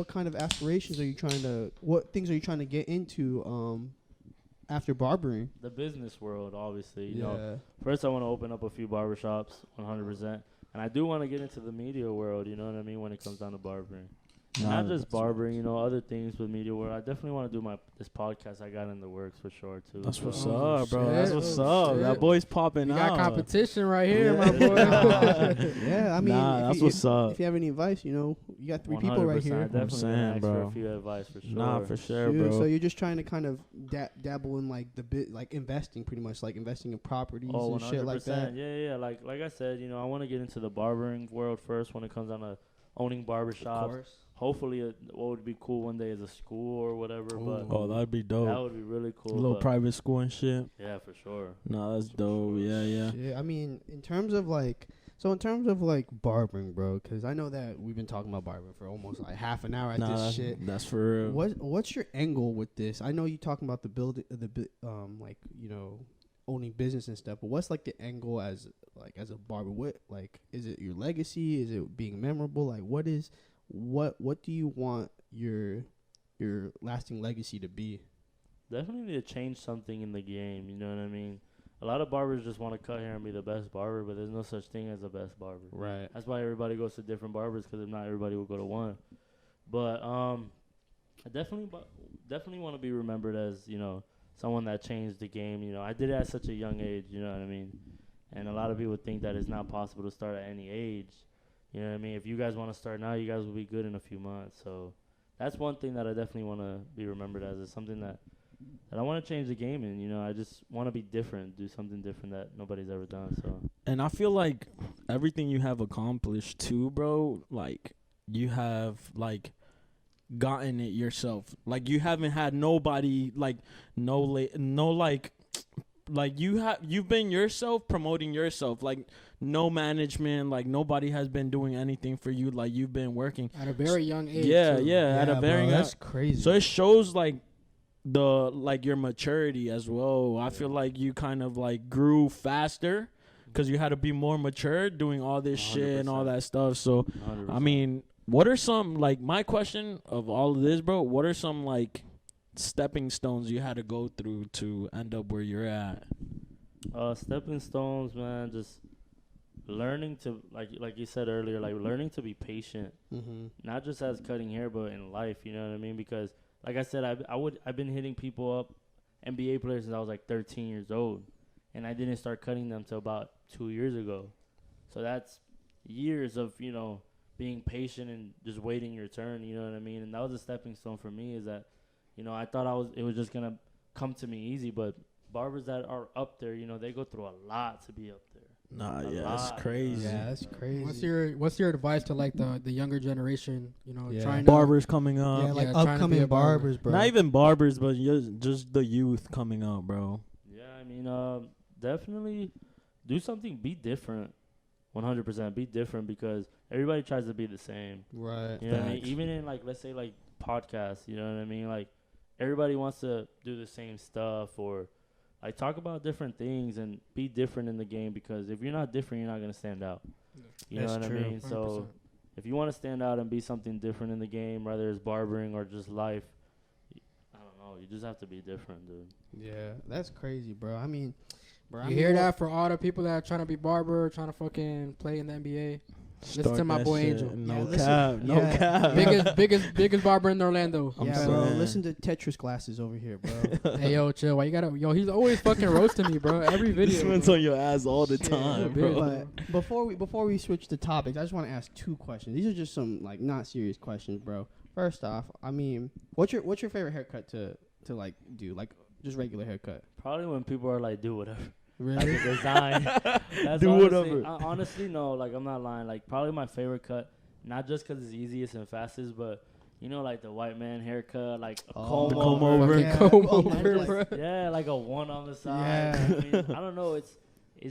kind of aspirations are you what things are you trying to get into after barbering? The business world, obviously. You know, first I want to open up a few barbershops, 100%, and I do want to get into the media world. You know what I mean? When it comes down to barbering. Not just barbering, you know, other things with media world. I definitely want to do this podcast I got in the works for sure too. That's what's Oh, up, bro. shit. That's what's Oh, up. shit. That boy's popping You out. got competition right here, Yeah. my boy. Yeah, I mean, that's what's up. If you have any advice, you know, you got 3 people 100%. right I here. definitely saying, gonna ask for bro. a few advice for sure. Nah, for sure, Shoot, bro. so you're just trying to kind of dabble in like like investing, pretty much like investing in properties Oh, and shit like that. Yeah. Like I said, you know, I want to get into the barbering world first when it comes down to owning barbershops. Hopefully, what would be cool one day is a school or whatever. But Oh, that'd be dope. that would be really cool. A little but private school and shit. Yeah, for sure. Nah, that's dope. Yeah, yeah. Yeah, I mean, in terms of like barbering, bro, because I know that we've been talking about barbering for almost like half an hour at Nah, this shit. that's for real. What's your angle with this? I know you talking about like, you know, owning business and stuff, but what's like the angle as a barber? What, like, is it your legacy? Is it being memorable? Like, what do you want your lasting legacy to be? Definitely need to change something in the game. You know what I mean? A lot of barbers just want to cut hair and be the best barber, but there's no such thing as the best barber. Right. That's why everybody goes to different barbers, because if not, everybody will go to one. But I definitely want to be remembered as, you know, someone that changed the game. You know, I did it at such a young age. You know what I mean? And a lot of people think that it's not possible to start at any age. You know what I mean? If you guys want to start now, you guys will be good in a few months. So that's one thing that I definitely want to be remembered as. Is something that I want to change the game in. You know, I just want to be different, do something different that nobody's ever done. So And I feel like everything you have accomplished too, bro, like you have like gotten it yourself? Like you haven't had nobody like you've been yourself promoting yourself, like no management, like nobody has been doing anything for you, like you've been working at a very young age. Yeah, too. at a very bro, that's crazy. So it shows like your maturity as well. I feel like you kind of like grew faster because you had to be more mature doing all this 100%. shit and all that stuff. So 100%. I mean, what are some, like, my question of all of this, bro, what are some like stepping stones you had to go through to end up where you're at? Stepping stones, man, just learning to, like you said earlier, like learning to be patient, not just as cutting hair, but in life, you know what I mean? Because like I said, I've been hitting people up, NBA players, since I was like 13 years old, and I didn't start cutting them till about 2 years ago. So that's years of, you know, being patient and just waiting your turn, you know what I mean? And that was a stepping stone for me, is that, you know, I thought it was just gonna come to me easy, but barbers that are up there, you know, they go through a lot to be up there. That's crazy. Yeah, that's crazy. What's your advice to like the younger generation? You know, trying barbers coming up. Yeah, like trying to be upcoming a barber. barbers, bro. Not even barbers, but just the youth coming up, bro. Yeah, I mean, definitely do something. Be different. 100% be different, because everybody tries to be the same. Right. You know what I mean? Even in, like, let's say, like, podcasts, you know what I mean? Like, everybody wants to do the same stuff, or, like, talk about different things and be different in the game, because if you're not different, you're not going to stand out. You know what I mean? 100%. So if you want to stand out and be something different in the game, whether it's barbering or just life, I don't know. You just have to be different, dude. Yeah, that's crazy, bro. I mean, bro, You hear that for all the people that are trying to be barber, trying to fucking play in the NBA? Listen to my boy Angel. No Yeah, cap. biggest barber in Orlando. Yeah, bro. Listen to Tetris glasses over here, bro. Hey, yo, chill. Why you gotta? Yo, he's always fucking roasting me, bro. Every video. This man's on your ass all the time, yeah, bro. But before we switch the topics, I just want to ask 2 questions. These are just some like not serious questions, bro. First off, I mean, what's your favorite haircut to like do, like just regular haircut? Probably when people are like, do whatever. Really? Like a design. That's Do honestly, whatever. Honestly, no. Like, I'm not lying. Like, probably my favorite cut, not just because it's easiest and fastest, but, you know, like the white man haircut, like a comb over. Yeah. Comb Oh, over, like- bro. Yeah, like a one on the side. Yeah. I mean, I don't know. It's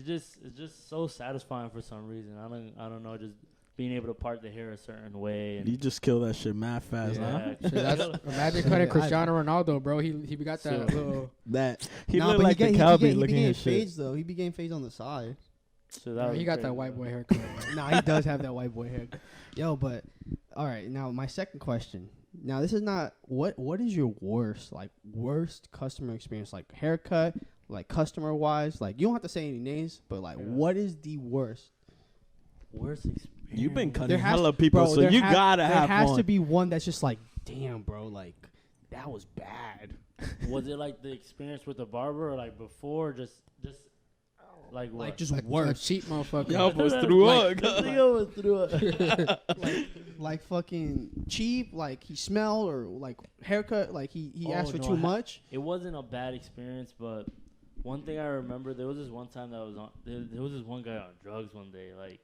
just so satisfying for some reason. I don't know. Just being able to part the hair a certain way. And You just kill that shit mad fast, yeah, huh? Shit, imagine cutting Cristiano Ronaldo, bro. He got that little. That he Nah, looked but like the he cowboy be looking getting at shit. fades though. He be getting fades on the side. So that He was got crazy, that white bro. boy haircut. Nah, he does have that white boy haircut. Yo, but all right. Now my second question. Now this is not what is your worst customer experience, like haircut, like customer wise. Like you don't have to say any names, but like what is the worst? Worst experience. You've been There cutting has- hella people, bro, so there you ha- gotta have There has one. to be one that's just like, damn, bro, like that was bad. Was it like the experience with the barber, or like before, just like what? Like just Like worse. a cheap motherfucker. Y'all was threw up. Like fucking cheap. Like he smelled, or like haircut. Like he asked for no, too much. It wasn't a bad experience, but one thing I remember, there was this one time that was on. There was this one guy on drugs one day, like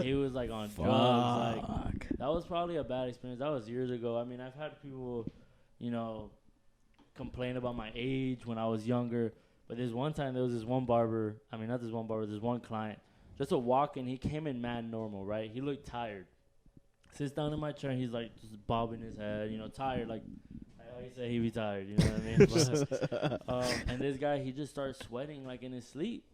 he was like on drugs. Like that was probably a bad experience. That was years ago. I mean, I've had people, you know, complain about my age when I was younger. But there's one time there was this one barber. I mean, not this one barber. This one client. Just a walk in, he came in mad normal, right? He looked tired. Sits down in my chair, and he's like just bobbing his head, you know, tired. Like he said, he be tired. You know what I mean? But, and this guy, he just starts sweating like in his sleep.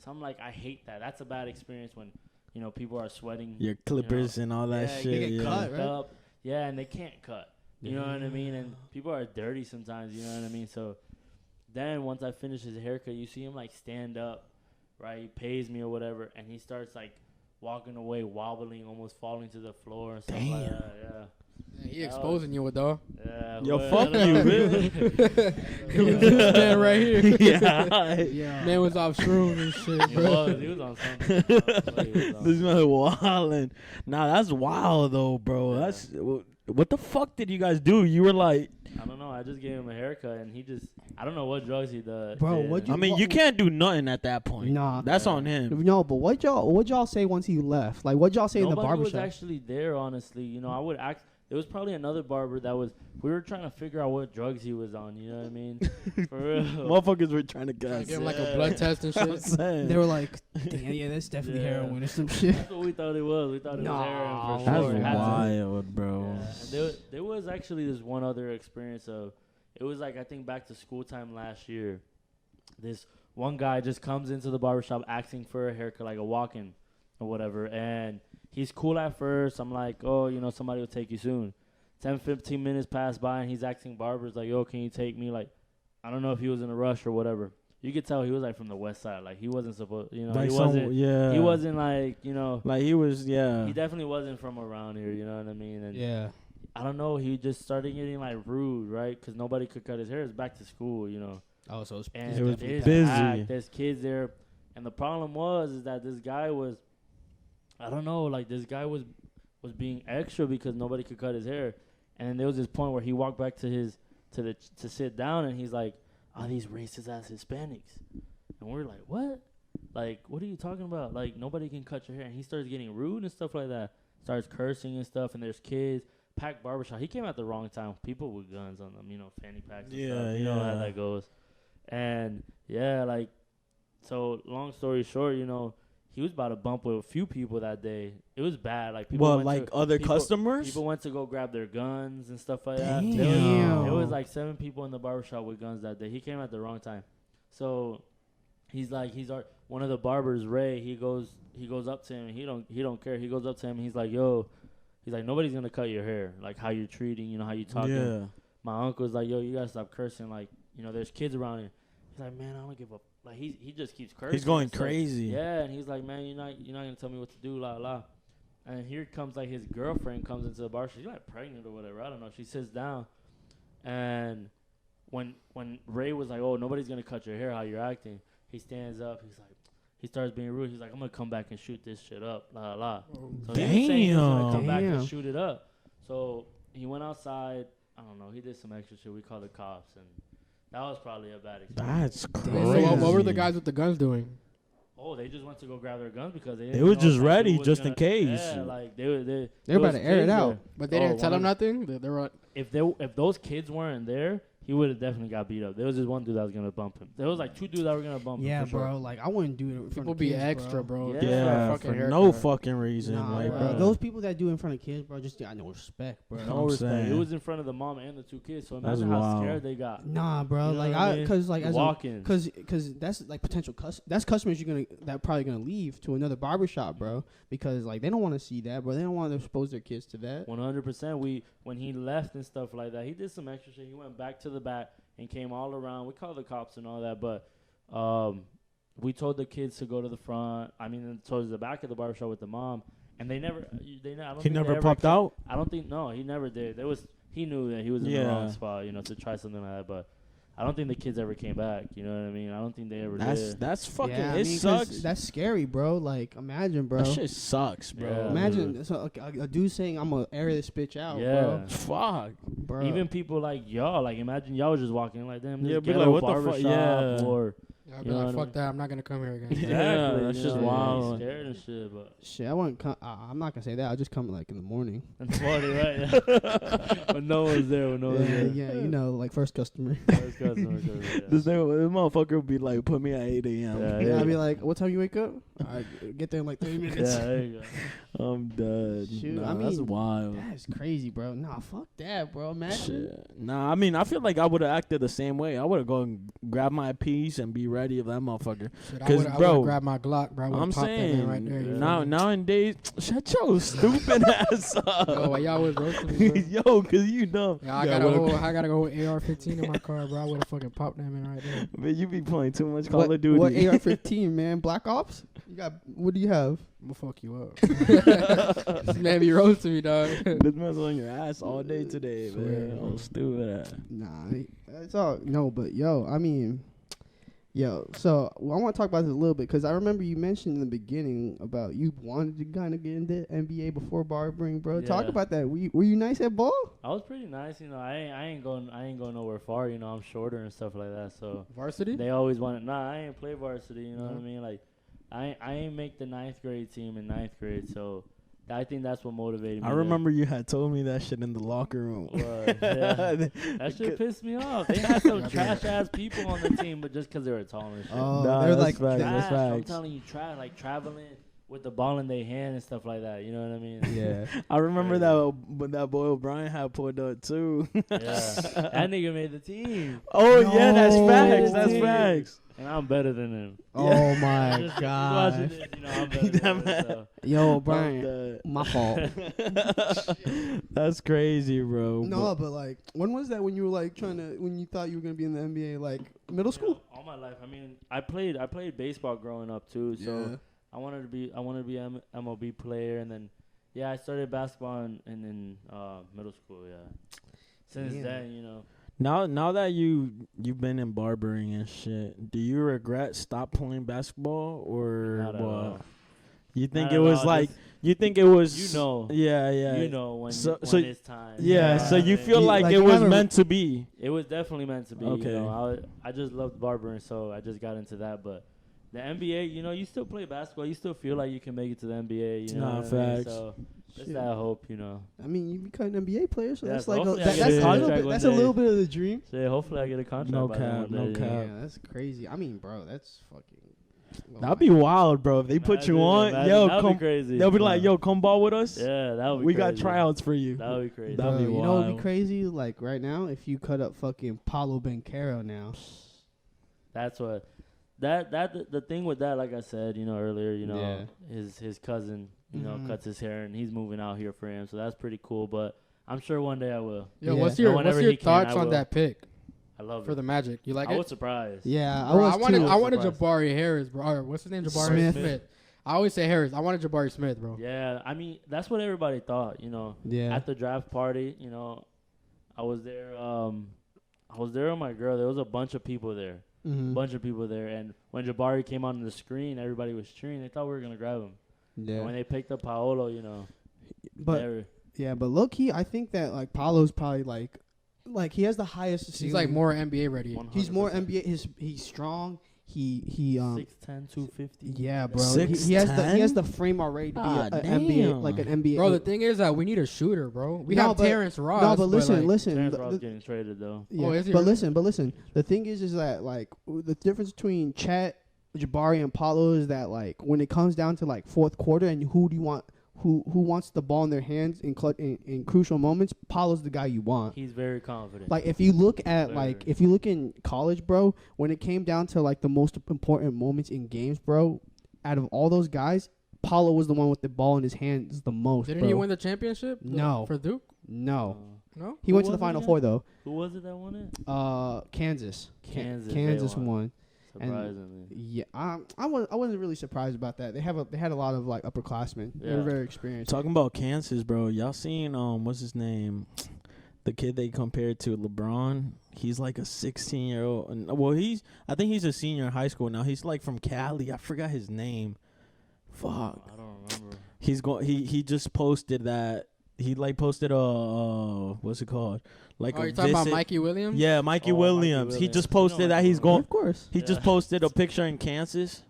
So I'm like, I hate that. That's a bad experience when, you know, people are sweating. Your clippers and all that Yeah, shit. they get cut, right? Up. Yeah, and they can't cut. You know what I mean? And people are dirty sometimes. You know what I mean? So then once I finish his haircut, you see him like stand up, right? He pays me or whatever, and he starts like walking away, wobbling, almost falling to the floor and stuff like that. Yeah. He exposing you, dog. Yeah. Yo, well, fuck you, man. This man right here. Yeah. Man was off shrooms and shit, He bro. was on something. He was on This man wildin'. Nah, that's wild though, bro. Yeah. That's what the fuck did you guys do? You were like, I don't know. I just gave him a haircut, and he just, I don't know what drugs he does. Bro, what I mean, you can't do nothing at that point. Nah. That's on him. No, but what y'all say once he left? Like, what y'all say in the Nobody barbershop? was actually there, honestly. You know, I would act. There was probably another barber that was. We were trying to figure out what drugs he was on. You know what I mean? For real. Motherfuckers were trying to guess. Give him like a blood test and shit. They were like, damn, yeah, that's definitely heroin or some shit. That's what we thought it was. We thought it was heroin for That's sure. wild, bro. Yeah. And there was actually this one other experience of. It was like, I think back to school time last year. This one guy just comes into the barbershop asking for a haircut, like a walk-in or whatever. And he's cool at first. I'm like, oh, you know, somebody will take you soon. 10, 15 minutes pass by, and he's asking barbers, like, yo, can you take me? Like, I don't know if he was in a rush or whatever. You could tell he was, like, from the west side. Like, he wasn't supposed, you know, Like he wasn't, he wasn't, like, you know. Like, he was, He definitely wasn't from around here, you know what I mean? And Yeah. I don't know, he just started getting, like, rude, right? Because nobody could cut his hair. It's back to school, you know. Oh, so And it was there's busy. there's kids there. And the problem is that this guy was, I don't know, like, this guy was being extra because nobody could cut his hair. And then there was this point where he walked back to sit down, and he's like, "Oh, these racist ass Hispanics," and we're like, "What? Like, what are you talking about? Like, nobody can cut your hair." And he starts getting rude and stuff like that. Starts cursing and stuff. And there's kids. Packed barbershop. He came at the wrong time. People with guns on them, you know, fanny packs. And stuff. You know how that goes. And yeah, like, so long story short, you know. He was about to bump with a few people that day. It was bad. Like people other customers? People went to go grab their guns and stuff like Damn. that. There was like 7 people in the barbershop with guns that day. He came at the wrong time. So he's one of the barbers, Ray, he goes up to him, and he don't care. He goes up to him, and he's like, yo, nobody's gonna cut your hair. Like how you're treating, you know, how you talking. Yeah. My uncle's like, yo, you gotta stop cursing. Like, you know, there's kids around here. He's like, man, I don't give a. Like he just keeps cursing. He's going crazy. Yeah, and he's like, man, you're not gonna tell me what to do, la la. And here comes like his girlfriend comes into the bar. She's like pregnant or whatever. I don't know. She sits down, and when Ray was like, oh, nobody's gonna cut your hair, how you're acting, he stands up. He's like, he starts being rude. He's like, I'm gonna come back and shoot this shit up, la la. So he was saying he was gonna come back and shoot it up. So he went outside. I don't know. He did some extra shit. We called the cops, and that was probably a bad experience. That's crazy. So what were the guys with the guns doing? Oh, they just went to go grab their guns because they were just ready, just in case. Yeah, like they were about to air it out. But they didn't tell him nothing. They were. If those kids weren't there, he would have definitely got beat up. There was just one dude that was gonna bump him. There was like 2 dudes that were gonna bump him. Yeah, for sure. bro. Like I wouldn't do it in front People of be kids, extra, bro. Yeah, for no fucking reason. Nah, like, bro. Those people that do it in front of kids, bro, just got no respect, bro. No respect. It was in front of the mom and the 2 kids. So imagine how scared they got. Nah, bro. You know like cause like as walking, cause that's like potential that's customers that probably gonna leave to another barbershop, bro, because like they don't want to see that, bro. They don't want to expose their kids to that. 100%. When he left and stuff like that, he did some extra shit. He went back to the back and came all around. We called the cops and all that, but we told the kids to go to the front. I mean, towards the back of the barbershop with the mom, and they never. I don't he never popped out. I don't think. No, he never did. He knew that he was in the wrong spot, you know, to try something like that, but. I don't think the kids ever came back. You know what I mean? I don't think they ever did. That's fucking. Yeah, it sucks. That's scary, bro. Like, imagine, bro. That shit sucks, bro. Yeah, imagine a dude saying, "I'm gonna air this bitch out," bro. Fuck, bro. Even people like y'all, like imagine y'all was just walking in like them. Yeah, be like, what the fuck? Yeah. Or I'd be like, fuck that. I'm not gonna come here again. Exactly. Yeah, that's just wild. Scared and shit, but shit, I wouldn't come. I'm not gonna say that. I'll just come like in the morning. in the morning, right? When no one's there. Yeah, you know, like first customer. First customer, this motherfucker would be like, put me at 8 a.m. Yeah, I'd be like, what time you wake up? I get there in like 30 minutes. Yeah, there you go. I'm dead. Shoot, nah, I mean, that's wild. That's crazy, bro. Nah, fuck that, bro. Imagine. Shit. Nah, I mean, I feel like I would have acted the same way. I would have gone grab my piece and be ready if that motherfucker. Because I would grab my Glock, bro. I'm saying, that right there, nowadays, shut your stupid ass up. Yo, why y'all was roasting me, bro? Yo, cause you dumb. Yeah, I got a whole AR-15 in my car, bro. I would have fucking popped that man right there. Man, you be playing too much Call of Duty. What AR-15, man? Black Ops? What do you have? I'm gonna fuck you up. This man be roasting me, dog. This man's on your ass all day today, man. Swear, I'm stupid ass. Nah, it's all no, but yo, I mean, Yo, so I want to talk about this a little bit because I remember you mentioned in the beginning about you wanted to kind of get into NBA before barbering, bro. Yeah. Talk about that. Were you nice at ball? I was pretty nice, you know. I ain't going nowhere far, you know. I'm shorter and stuff like that, so Varsity? they always wanted. Nah, I ain't play varsity, you know what I mean? Like, I ain't make the 9th grade team in 9th grade, so I think that's what motivated me. I remember you had told me that shit in the locker room. Yeah. That shit pissed me off. They had some trash ass people on the team, but just because they were tall and shit. Oh, Nah, they're that's like facts, that's Trash, I'm facts. telling you, trash, like traveling with the ball in their hand and stuff like that. You know what I mean? yeah. I remember Crazy. that when that boy O'Brien had pulled up too. Yeah, that nigga made the team, Oh yeah, that's No. facts. That's Yeah. facts. and I'm better than him. Oh my Just god. watching this, you know, I'm better than him. So. Yo, Fuck Brian, that. my fault. That's crazy, bro. No, but like, when was that when you were like when you thought you were gonna be in the NBA? Like middle You school? know, all my life. I mean, I played baseball growing up too. So I wanted to be an MLB player, and then I started basketball in middle school. Yeah. Since Damn. then, you know. Now that you've been in barbering and shit, do you regret stop playing basketball or Not at what? all. You think Not it at was all, like just- you think it was You know. Yeah. You know when So- when so- it's time. Yeah, so you feel You- like like it you was have a- meant to be. It was definitely meant to be. Okay. You know, I just loved barbering, so I just got into that. But the NBA, you know, you still play basketball. You still feel like you can make it to the NBA. You know Nah, what I mean? facts. So that's Shit. that hope, you know. I mean, you become an NBA player, so Yeah, that's so like hopefully I that's get a a little contract bit. one That's a day. little bit of the dream. So yeah, hopefully I get a contract. No by then cap, one no day, cap. you know? Yeah, that's crazy. I mean, bro, that's fucking. oh That'd my be wild, bro. If they put you on, Imagine, yo, that'd come. be crazy. They'll be like, Yeah. yo, come ball with us. Yeah, that would be We crazy. got tryouts for you. That would be crazy. That'd be Bro, you know what would wild. be crazy? Like right now, if you cut up fucking Paulo Banchero now. That's what. The thing with that, like I said, you know, earlier, you know, his cousin, you know, Mhm. cuts his hair and he's moving out here for him, so that's pretty cool. But I'm sure one day I will. Yo, Yeah. what's your Whenever what's your he can, thoughts I on will. that pick I love for it. the Magic? You like I it? was surprised. Yeah, Bro, I was too. I wanted surprised. Jabari Harris, bro. Or what's his name? Jabari Smith. Smith. I always say Harris. I wanted Jabari Smith, bro. Yeah, I mean that's what everybody thought. You know, Yeah. at the draft party, you know, I was there. I was there with my girl. There was a bunch of people there. Mhm. Bunch of people there, and when Jabari came on the screen, everybody was cheering. They thought we were gonna grab him. And when Yeah. they picked up Paolo, you know, But they were- yeah, but low key, I think that like Paulo's probably like he has the highest. He's ceiling. like more NBA ready. 100%. He's more NBA. He's strong. He 6'10", 250. Yeah, bro. He has the frame already to be Ah, an NBA damn. like an NBA. Bro, the thing is that we need a shooter, bro. We No, have but- Terrence Ross. no, but listen, like, listen. Terrence the- Ross the- getting traded though. Yeah. Oh, is he but really? listen. The thing is that like the difference between Chet, Jabari, and Paulo is that like when it comes down to like fourth quarter and who do you want, who wants the ball in their hands in crucial moments, Paulo's the guy you want. He's very confident. Like if you look at Very. if you look in college, bro, when it came down to like the most important moments in games, bro, out of all those guys, Paulo was the one with the ball in his hands the most. didn't bro. he win the championship? No. For Duke? No, No. he Who went to the was it Final again? Four though. Who was it that won it? Kansas. Kansas, they Kansas won. won. Surprisingly. Yeah, I wasn't really surprised about that. They had a lot of like upperclassmen. They were Yeah. very experienced. Talking about Kansas, bro. Y'all seen what's his name? The kid they compared to LeBron. He's like a 16-year-old. Well, I think he's a senior in high school now. He's like from Cali. I forgot his name. Fuck. I don't remember. He just posted that he like posted a what's it called? Like Oh, a you're talking about visit- Mikey Williams? Yeah, Mikey Oh, Mikey Williams. He Williams. just You know posted that Mikey he's Yeah, going. of course. He just posted a picture in Kansas.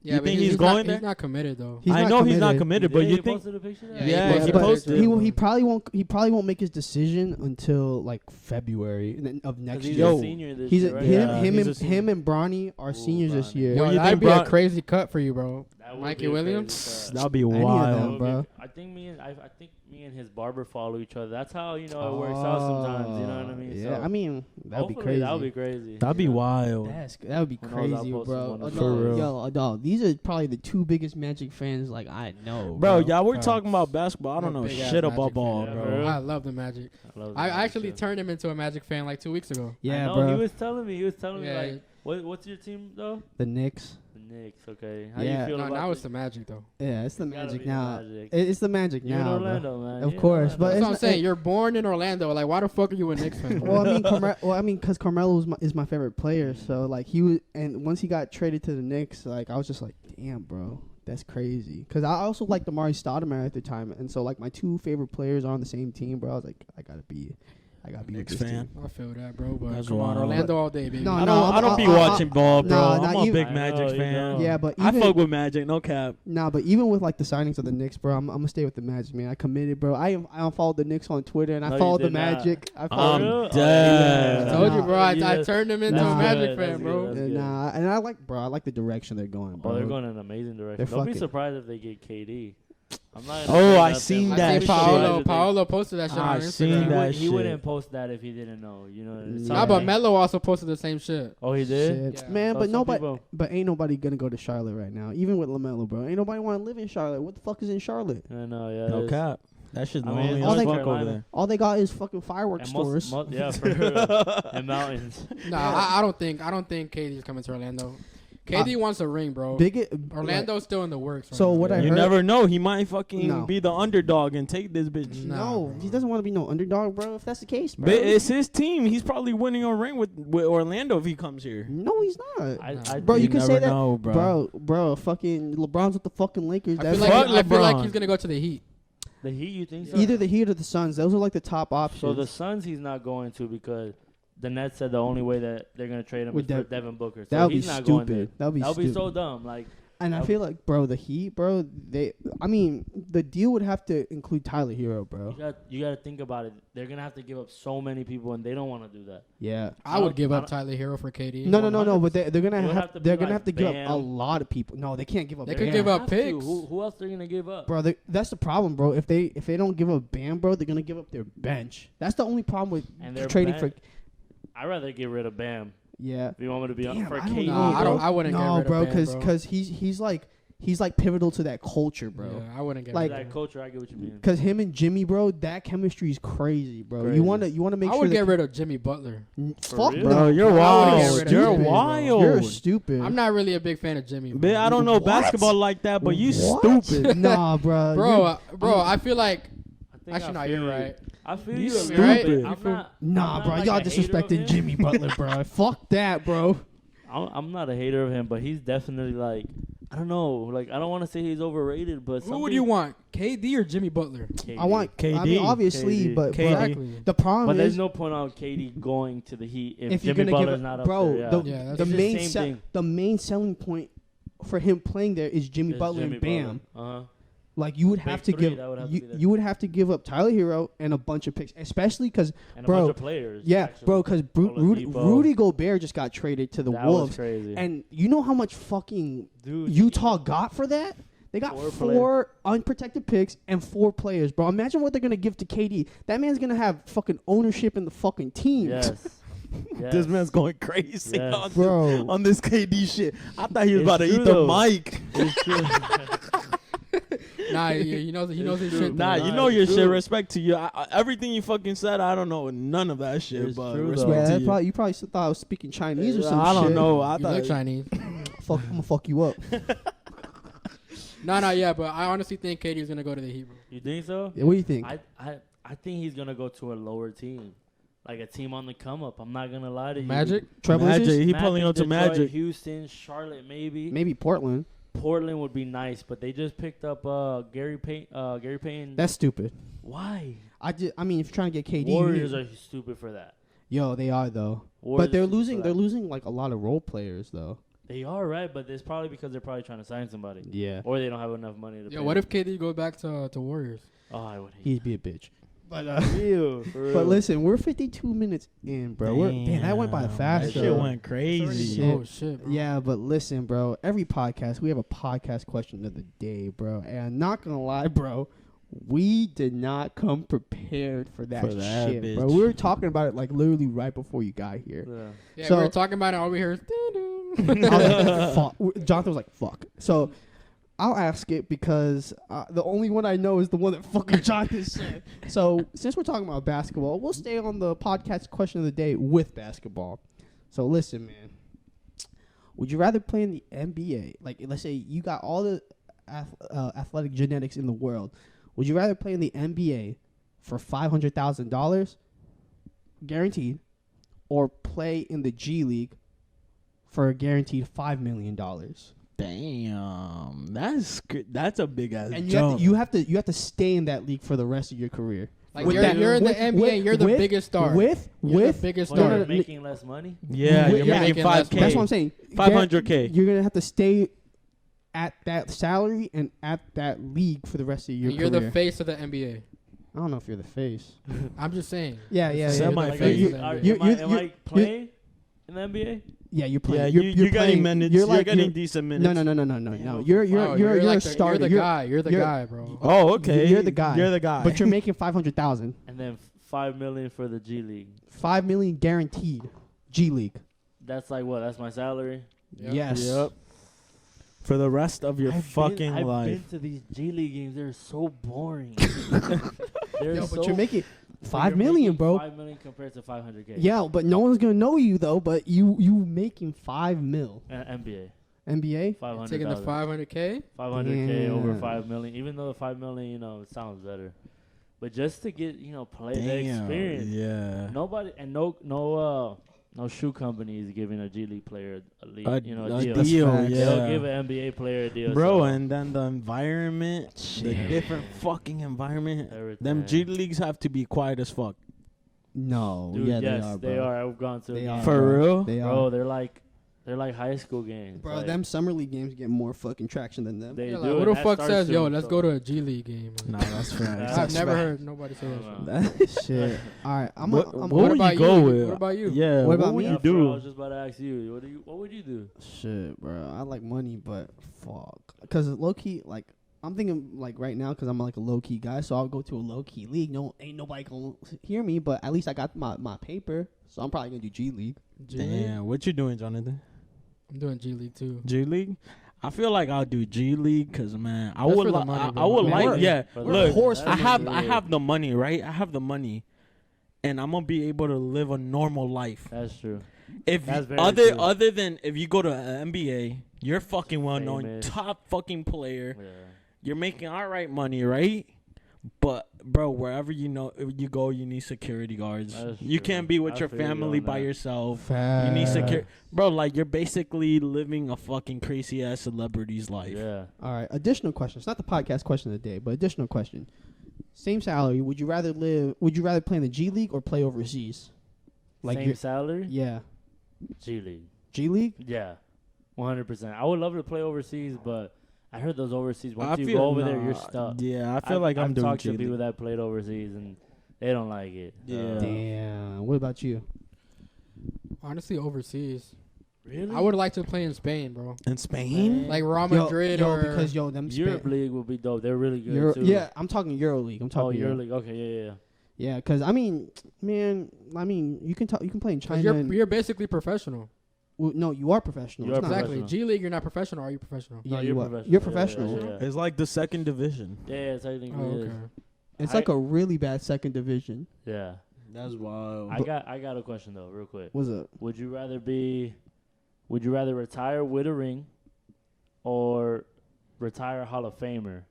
Yeah, You but think he's not- going there? He's not committed though. He's I not know he's not committed. committed, but He you did think posted a picture of that? Yeah, he but posted. he probably won't make his decision until like February of next 'Cause he's year. a senior this He's year, a, right? Yeah, him he's a and senior. him and Bronny are Ooh, seniors this Bronny. year. Yo, Yo, you that'd think be a Bron- crazy cut for you, bro. That would Mikey be a crazy Williams? cut. that'd be Any of wild. them, bro. I think me and his barber follow each other. That's how it works out sometimes. You know what I mean? Yeah, So I mean that'd be hopefully crazy. That would be crazy. That'd be you know? wild. That would be Who knows, I'll crazy, post bro. one of For real. Yo, Adal, these are probably the two biggest Magic fans like I know, Bro, y'all were Facts. talking about basketball. I I'm don't a know big-ass shit about Magic ball, fan. bro. Yeah, bro. I love the Magic. love the I Magic, actually too. turned him into a Magic fan like 2 weeks ago. Yeah, I know, bro. He was telling me Yeah. like, what's your team though? The Knicks. The Knicks, okay. How Yeah. you feel No, about now this? it's the Magic though. Yeah, it's the It's gotta Magic be the now. Magic. It's the Magic You're in now. Orlando, bro. man. Of You're in course, but That's it's what I'm not- saying. You're born in Orlando. Like, why the fuck are you a Knicks fan? Well, I mean, because Carmelo is my favorite player. So like he was, and once he got traded to the Knicks, like I was just like, damn, bro, that's crazy. Because I also liked Amari Stoudemire at the time, and so like my two favorite players are on the same team, bro. I was like, I gotta be Knicks with this fan. team. I feel that, bro. But That's come on, wild. Orlando all day, baby. No, I no, don't be I- watching ball, bro. nah, I'm a even- big I Magic know, you fan. know. Yeah, but I even fuck with Magic, no cap. but even with like the signings of the Knicks, bro, I'm gonna stay with the Magic, man. I committed, bro. I unfollowed the Knicks on Twitter, and No, I you followed the did not. Magic. I I'm followed. real? dead. I told you, Nah. bro. I Yeah, turned him into that's a Magic good, fan, that's bro. good, that's good. Nah, and I like the direction they're going, bro. Oh, they're going in an amazing direction. They're Don't be fucking- surprised if they get KD. I'm not. Oh, gonna say I nothing. seen I that think shit. Paolo posted that shit I on seen Instagram. that He shit. wouldn't post that if he didn't know. You know. Nah, Nah, but something- Melo also posted the same shit. Oh, he did. Shit. Yeah. Man, So but some nobody, people- but ain't nobody gonna go to Charlotte right now. Even with LaMelo, bro, ain't nobody want to live in Charlotte. What the fuck is in Charlotte? I know. Yeah. No it is. cap. That shit's I mean, lonely it's as North fuck over Carolina. there. All they got is fucking fireworks And most- stores. yeah, for real. And mountains. Nah, I don't think KD's coming to Orlando. KD wants a ring, bro. Orlando's still in the works. Right So now. what I You heard- never know. He might fucking No. be the underdog and take this bitch. Nah, No, bro. he doesn't want to be no underdog, bro. If that's the case, bro. But it's his team. He's probably winning a ring with Orlando if he comes here. No, he's not. I Bro, you can never say that, know, bro. Fucking LeBron's with the fucking Lakers. I That's feel Fuck like LeBron. he's gonna go to the Heat. The Heat, you think so? either the Heat or the Suns. Those are like the top options. So the Suns, he's not going to because the Nets said the only way that they're gonna trade him With is for Dev- Devin Booker. So that would be he's not going there. stupid. That would be That would be stupid. so dumb. Like, And I feel like, bro, the Heat, bro. The deal would have to include Tyler Hero, bro. you got to think about it. They're gonna have to give up so many people, and they don't want to do that. Yeah. I would give I up don't- Tyler Hero for KD. No. But they're gonna It would have have to be they're gonna like have to give up Bam. a lot of people. No, they can't give up. They Bam. could give up Have to. picks. Who else they're gonna give up? Bro, that's the problem, bro. If they don't give up Bam, bro, they're gonna give up their bench. That's the only problem with And their trading bench- for. I'd rather get rid of Bam. Yeah. If you want me to be on Damn, for I don't KD, know, Nah, bro. I wouldn't get No, rid of bro, Bam, bro. because he's like pivotal to that culture, bro. Yeah, I wouldn't get Like- rid of that him. culture, I get what you mean. Because him and Jimmy, bro, that chemistry is crazy, bro. Crazy. You wanna make I sure would that get rid of Jimmy Butler. Fuck real? no. Bro, you're I wouldn't get wild. rid of You're Jimmy, bro. wild. You're stupid. I'm not really a big fan of Jimmy. But I don't know What? basketball like that, but you What? stupid. Nah, bro. Bro, I feel like I think actually, no, I you're feel right. I feel You you. a little stupid. bit. Right? I'm not. Nah, I'm bro. not Y'all like a hater of disrespecting him. Jimmy Butler, bro. Fuck that, bro. I'm not a hater of him, but he's definitely like, I don't know. Like, I don't want to say he's overrated, but Who would you want, KD or Jimmy Butler? I want KD. I mean, obviously, KD. but KD. bro, Exactly. the problem But there's is no point on KD going to the Heat if you're Jimmy gonna Butler's give not it, up bro. there. The, Yeah, that's the the main same thing. the main selling point for him playing there is Jimmy It's Butler Jimmy and Bam. Butler. Like you would Big have to three, give that would have to be there. you would have to give up Tyler Hero and a bunch of picks, especially because And Bro, a bunch of players. yeah, actually. bro, because Oladipo. Rudy Gobert just got traded to the That was Wolves, crazy. and you know how much fucking Dude, Utah got for that? They got Four four unprotected picks and 4 players, bro. Imagine what they're gonna give to KD. That man's gonna have fucking ownership in the fucking team. Yes. This Yes. man's going crazy Yes. on, Bro. on this KD shit. I thought he was It's about to true, eat the though. mic. It's true. Nah, he knows his true. shit. Nah, though. you Nah, know it's your true. shit. Respect to you. Everything you fucking said, I don't know none of that shit. It's but true, though. respect Yeah, to that you. probably, you probably thought I was speaking Chinese or some I don't shit. know. I You thought look Chinese. I'm gonna fuck you up. No, yeah, but I honestly think KD is gonna go to the Heat, bro. You think so? Yeah, what do you think? I think he's gonna go to a lower team, like a team on the come up. I'm not gonna lie to you. Magic. Trailblazers? Magic. He Magic, pulling on to Detroit, Magic. Houston, Charlotte, maybe. Maybe Portland. Portland would be nice, but they just picked up Gary Payton. That's stupid. Why? I mean, if you're trying to get KD, you Warriors need- are stupid for that. yo, they are though. Warriors But they're are stupid losing. for They're that. losing like a lot of role players though. They are right, but it's probably because they're probably trying to sign somebody, Yeah, or they don't have enough money to. Yo, pay what them. if KD goes back to Warriors? Oh, I would hate. he'd be a bitch. But Real, for real. but listen, we're 52 minutes in, bro. Damn, that went by Damn, fast. That shit though. went crazy. Shit. Oh shit, bro. Yeah, but listen, bro. Every podcast, we have a podcast question of the day, bro. And I'm not gonna lie, bro. We did not come prepared for that, For that shit, bro. bitch. We were talking about it like literally right before you got here. Yeah. Yeah, So- we were talking about it. All we heard is I was like, fuck. Jonathan was like, fuck. So I'll ask it because the only one I know is the one that fucking Jonathan said. So since we're talking about basketball, we'll stay on the podcast question of the day with basketball. So listen, man. Would you rather play in the NBA? Like, let's say you got all the athletic genetics in the world. Would you rather play in the NBA for $500,000 guaranteed, or play in the G League for a guaranteed $5 million? Damn, that's a big ass And jump. you have to stay in that league for the rest of your career. Like With you're in the with- NBA, with- you're the with- biggest star. You're the biggest Well, star. you're making less money. yeah, you're yeah, making less 5K. That's what I'm saying. 500K. You're gonna have to stay at that salary and at that league for the rest of your And you're career. the face of the NBA. I don't know if you're the face. I'm just saying. Yeah, yeah, yeah. Semi-face. You- Am I playing in the NBA? Yeah, you're Yeah, playing. you're You're getting playing. minutes. You're You're like getting decent minutes. No. You're Oh, you're like a starter. You're the guy. You're the guy, bro. Oh, okay. You're the guy. You're the guy. But you're making 500,000. And then $5 million for the G League. $5 million guaranteed. G League. That's like what? That's my salary. Yep. Yes. Yep. For the rest of your fucking I've life. been to these G League games. They're so boring. They're Yo, so but you're making but $5 you're million, making bro. $5 million compared to $500K. Yeah, but no one's gonna know you though. But you making $5 mil. NBA. NBA. 500. Taking the 500K. 500K over Damn. 5 million. Even though the 5 million, it sounds better. But just to get, play the Damn. experience. Yeah. Nobody and no shoe company is giving a G League player a A deal. deal, facts. yeah. They'll give an NBA player a deal. Bro, so and then the environment, the different fucking environment. everything. Them G Leagues have to be quiet as fuck. No. Dude, yeah, yes, they are. I've gone to a They game. are. For bro. real? They Bro, are. they're like high school games. Bro, like, them summer league games get more fucking traction than them. They Yeah, do. like, and who the that fuck starts says, yo, soon, let's so- go to a G League game? Nah, that's facts. I've I've That's never facts. heard nobody say I that don't shit. know. That shit. All right, I'm. What, I'm what would about you go you? with? What about you? Yeah, What about what would me? you Yeah, bro, I do? was just about to ask you. What would you do? Shit, bro. I like money, but fuck. Because low key, like, I'm thinking, like, right now, because I'm, like, a low key guy, so I'll go to a low key league. No, ain't nobody gonna hear me, but at least I got my paper, so I'm probably gonna do G League. G League? Damn, what you doing, Jonathan? I'm doing G League too. G League? I feel like I'll do G League because, man, I That's would for the li- money, I bro. would Man, like, we're- yeah. For the Look, money. horse I for have the money, right? I have the money, and I'm gonna be able to live a normal life. That's true. If That's very other true. other than if you go to NBA, you're fucking well known, Famous. top fucking player. Yeah. You're making all right money, right? But bro, wherever you go, you need security guards. That's You true. can't be with I your feel you family on by that. yourself. You need security, bro. Like you're basically living a fucking crazy ass celebrity's life. Yeah. All right, additional question. It's not the podcast question of the day, but additional question. Same salary. Would you rather play in the G League or play overseas? Same your- salary? Yeah, G League. G League. Yeah. 100%. I would love to play overseas, but I heard those overseas, I once you feel- go over there, nah, you're stuck. Yeah, I feel like I'm I've doing talked G to people League. that played overseas, and they don't like it. Yeah. Damn. What about you? Honestly, overseas. Really? I would like to play in Spain, bro. In Spain? Like Real Madrid or because them Europe League would be dope. They're really good, Euro, too. yeah, I'm talking Euro League. I'm Oh, talking Euro League. Okay, yeah. Yeah, because man, you can play in 'cause China. you're basically professional. Well, no, you are professional. You It's are not- Exactly. professional. G League, you're not professional. Are you professional? Yeah, No, you you're are. professional. You're Yeah, professional. yeah. It's like the second division. Yeah, it's technically Oh, is. okay. It's like a really bad second division. Yeah. That's wild. I got a question though, real quick. What's up? Would you rather retire with a ring or retire Hall of Famer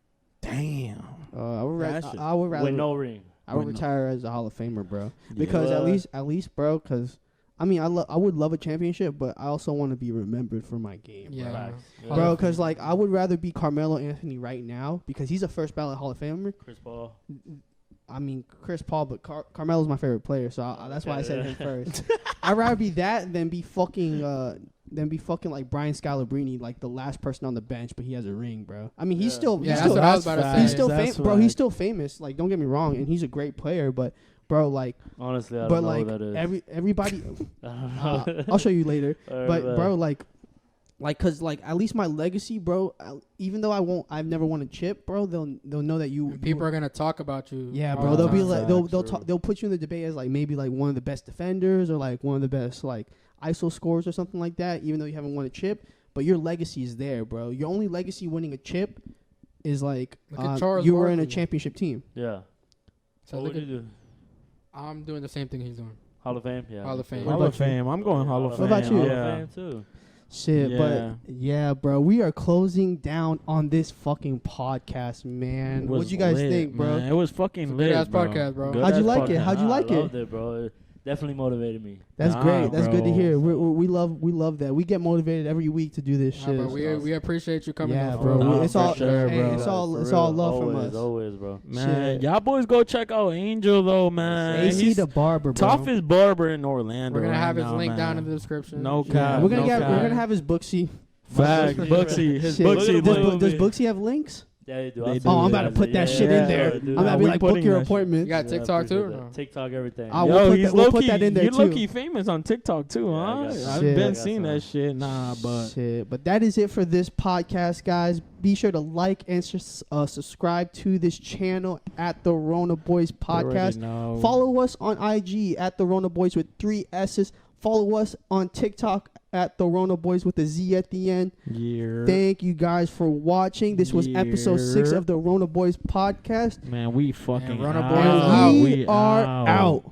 Damn. I would That shit- rather with no ring? I would with no- retire as a Hall of Famer, bro. Because Yeah. at least, bro. Because I would love a championship, but I also want to be remembered for my game, Yeah. Facts. Hall bro. of Because like I would rather be Carmelo Anthony right now because he's a first ballot Hall of Famer. Chris Paul. I mean Chris Paul, but Carmelo's my favorite player, so that's why I said Okay, him yeah. first. I'd rather be that than be fucking like Brian Scalabrine, like the last person on the bench, but he has a ring, bro. I mean, he's Yeah. still Yeah, he's that's still what I was about to say. he's still That's famous, bro. He's facts. still famous. Like, don't get me wrong, and he's a great player, but bro, like, Honestly, I but don't know like who that is. everybody, I don't know. I'll show you later. Alright, But bro, like, cause like at least my legacy, bro. Even though I've never won a chip, bro. They'll know that you. And people are gonna talk about you. Yeah, all bro. the They'll be time. like, they'll True. talk, they'll put you in the debate as like maybe like one of the best defenders or like one of the best like ISO scores or something like that. Even though you haven't won a chip, but your legacy is there, bro. Your only legacy winning a chip is like Look at Charles you were in a Barkley. championship team. yeah. So What look would at, you do? I'm doing the same thing he's doing. Hall of Fame? Yeah. Hall of Fame. What Hall about of Fame. I'm going Hall of What Fame. about you? Hall Yeah. of Fame too. Shit, Yeah. but yeah, bro, we are closing down on this fucking podcast, man. It What'd was you guys lit, think, bro? man. It was fucking lit, Good-ass bro. podcast, bro. Good How'd you ass like it? podcast. How'd you like I it? loved it, bro. It definitely motivated me. That's Nah, great. That's good to bro. hear. We love that. We get motivated every week to do this Nah, shit. bro, we appreciate you coming. Yeah, on, bro. Nah, It's for all sure, hey, bro. it's For all real. love from Always, us. Always, bro. Man, Shit. y'all boys go check out Angel though, man. AC He's the barber, bro. toughest barber in Orlando. We're gonna right have his now, link man. down in the description. No Yeah, cap. we're gonna no get. cap. We're gonna have his Booksy. Facts, Booksy. His Shit. Booksy. Does movie. Booksy have links? Yeah, you do. They I'll do. send Oh, you I'm about to guys put it. that Yeah, shit yeah, in there. yeah, I'm dude. gonna be we like, book putting your that shit. appointment. You got Yeah, TikTok appreciate too? that. No? TikTok, everything. I will Yo, put he's that- we'll low put key. that in there You too. low key famous on TikTok too, Yeah, I huh? got I've some. been I got seeing some. that shit. Nah, but Shit, but that is it for this podcast, guys. Be sure to like and subscribe to this channel at the Rona Boys you already Podcast. know. Follow us on IG at the Rona Boys with 3 S's. Follow us on TikTok at the Rona Boys with a Z at the end. Yeah. Thank you guys for watching. This was episode 6 Yeah. of the Rona Boys Podcast. Man, we fucking Rona out. Boys out. We are out.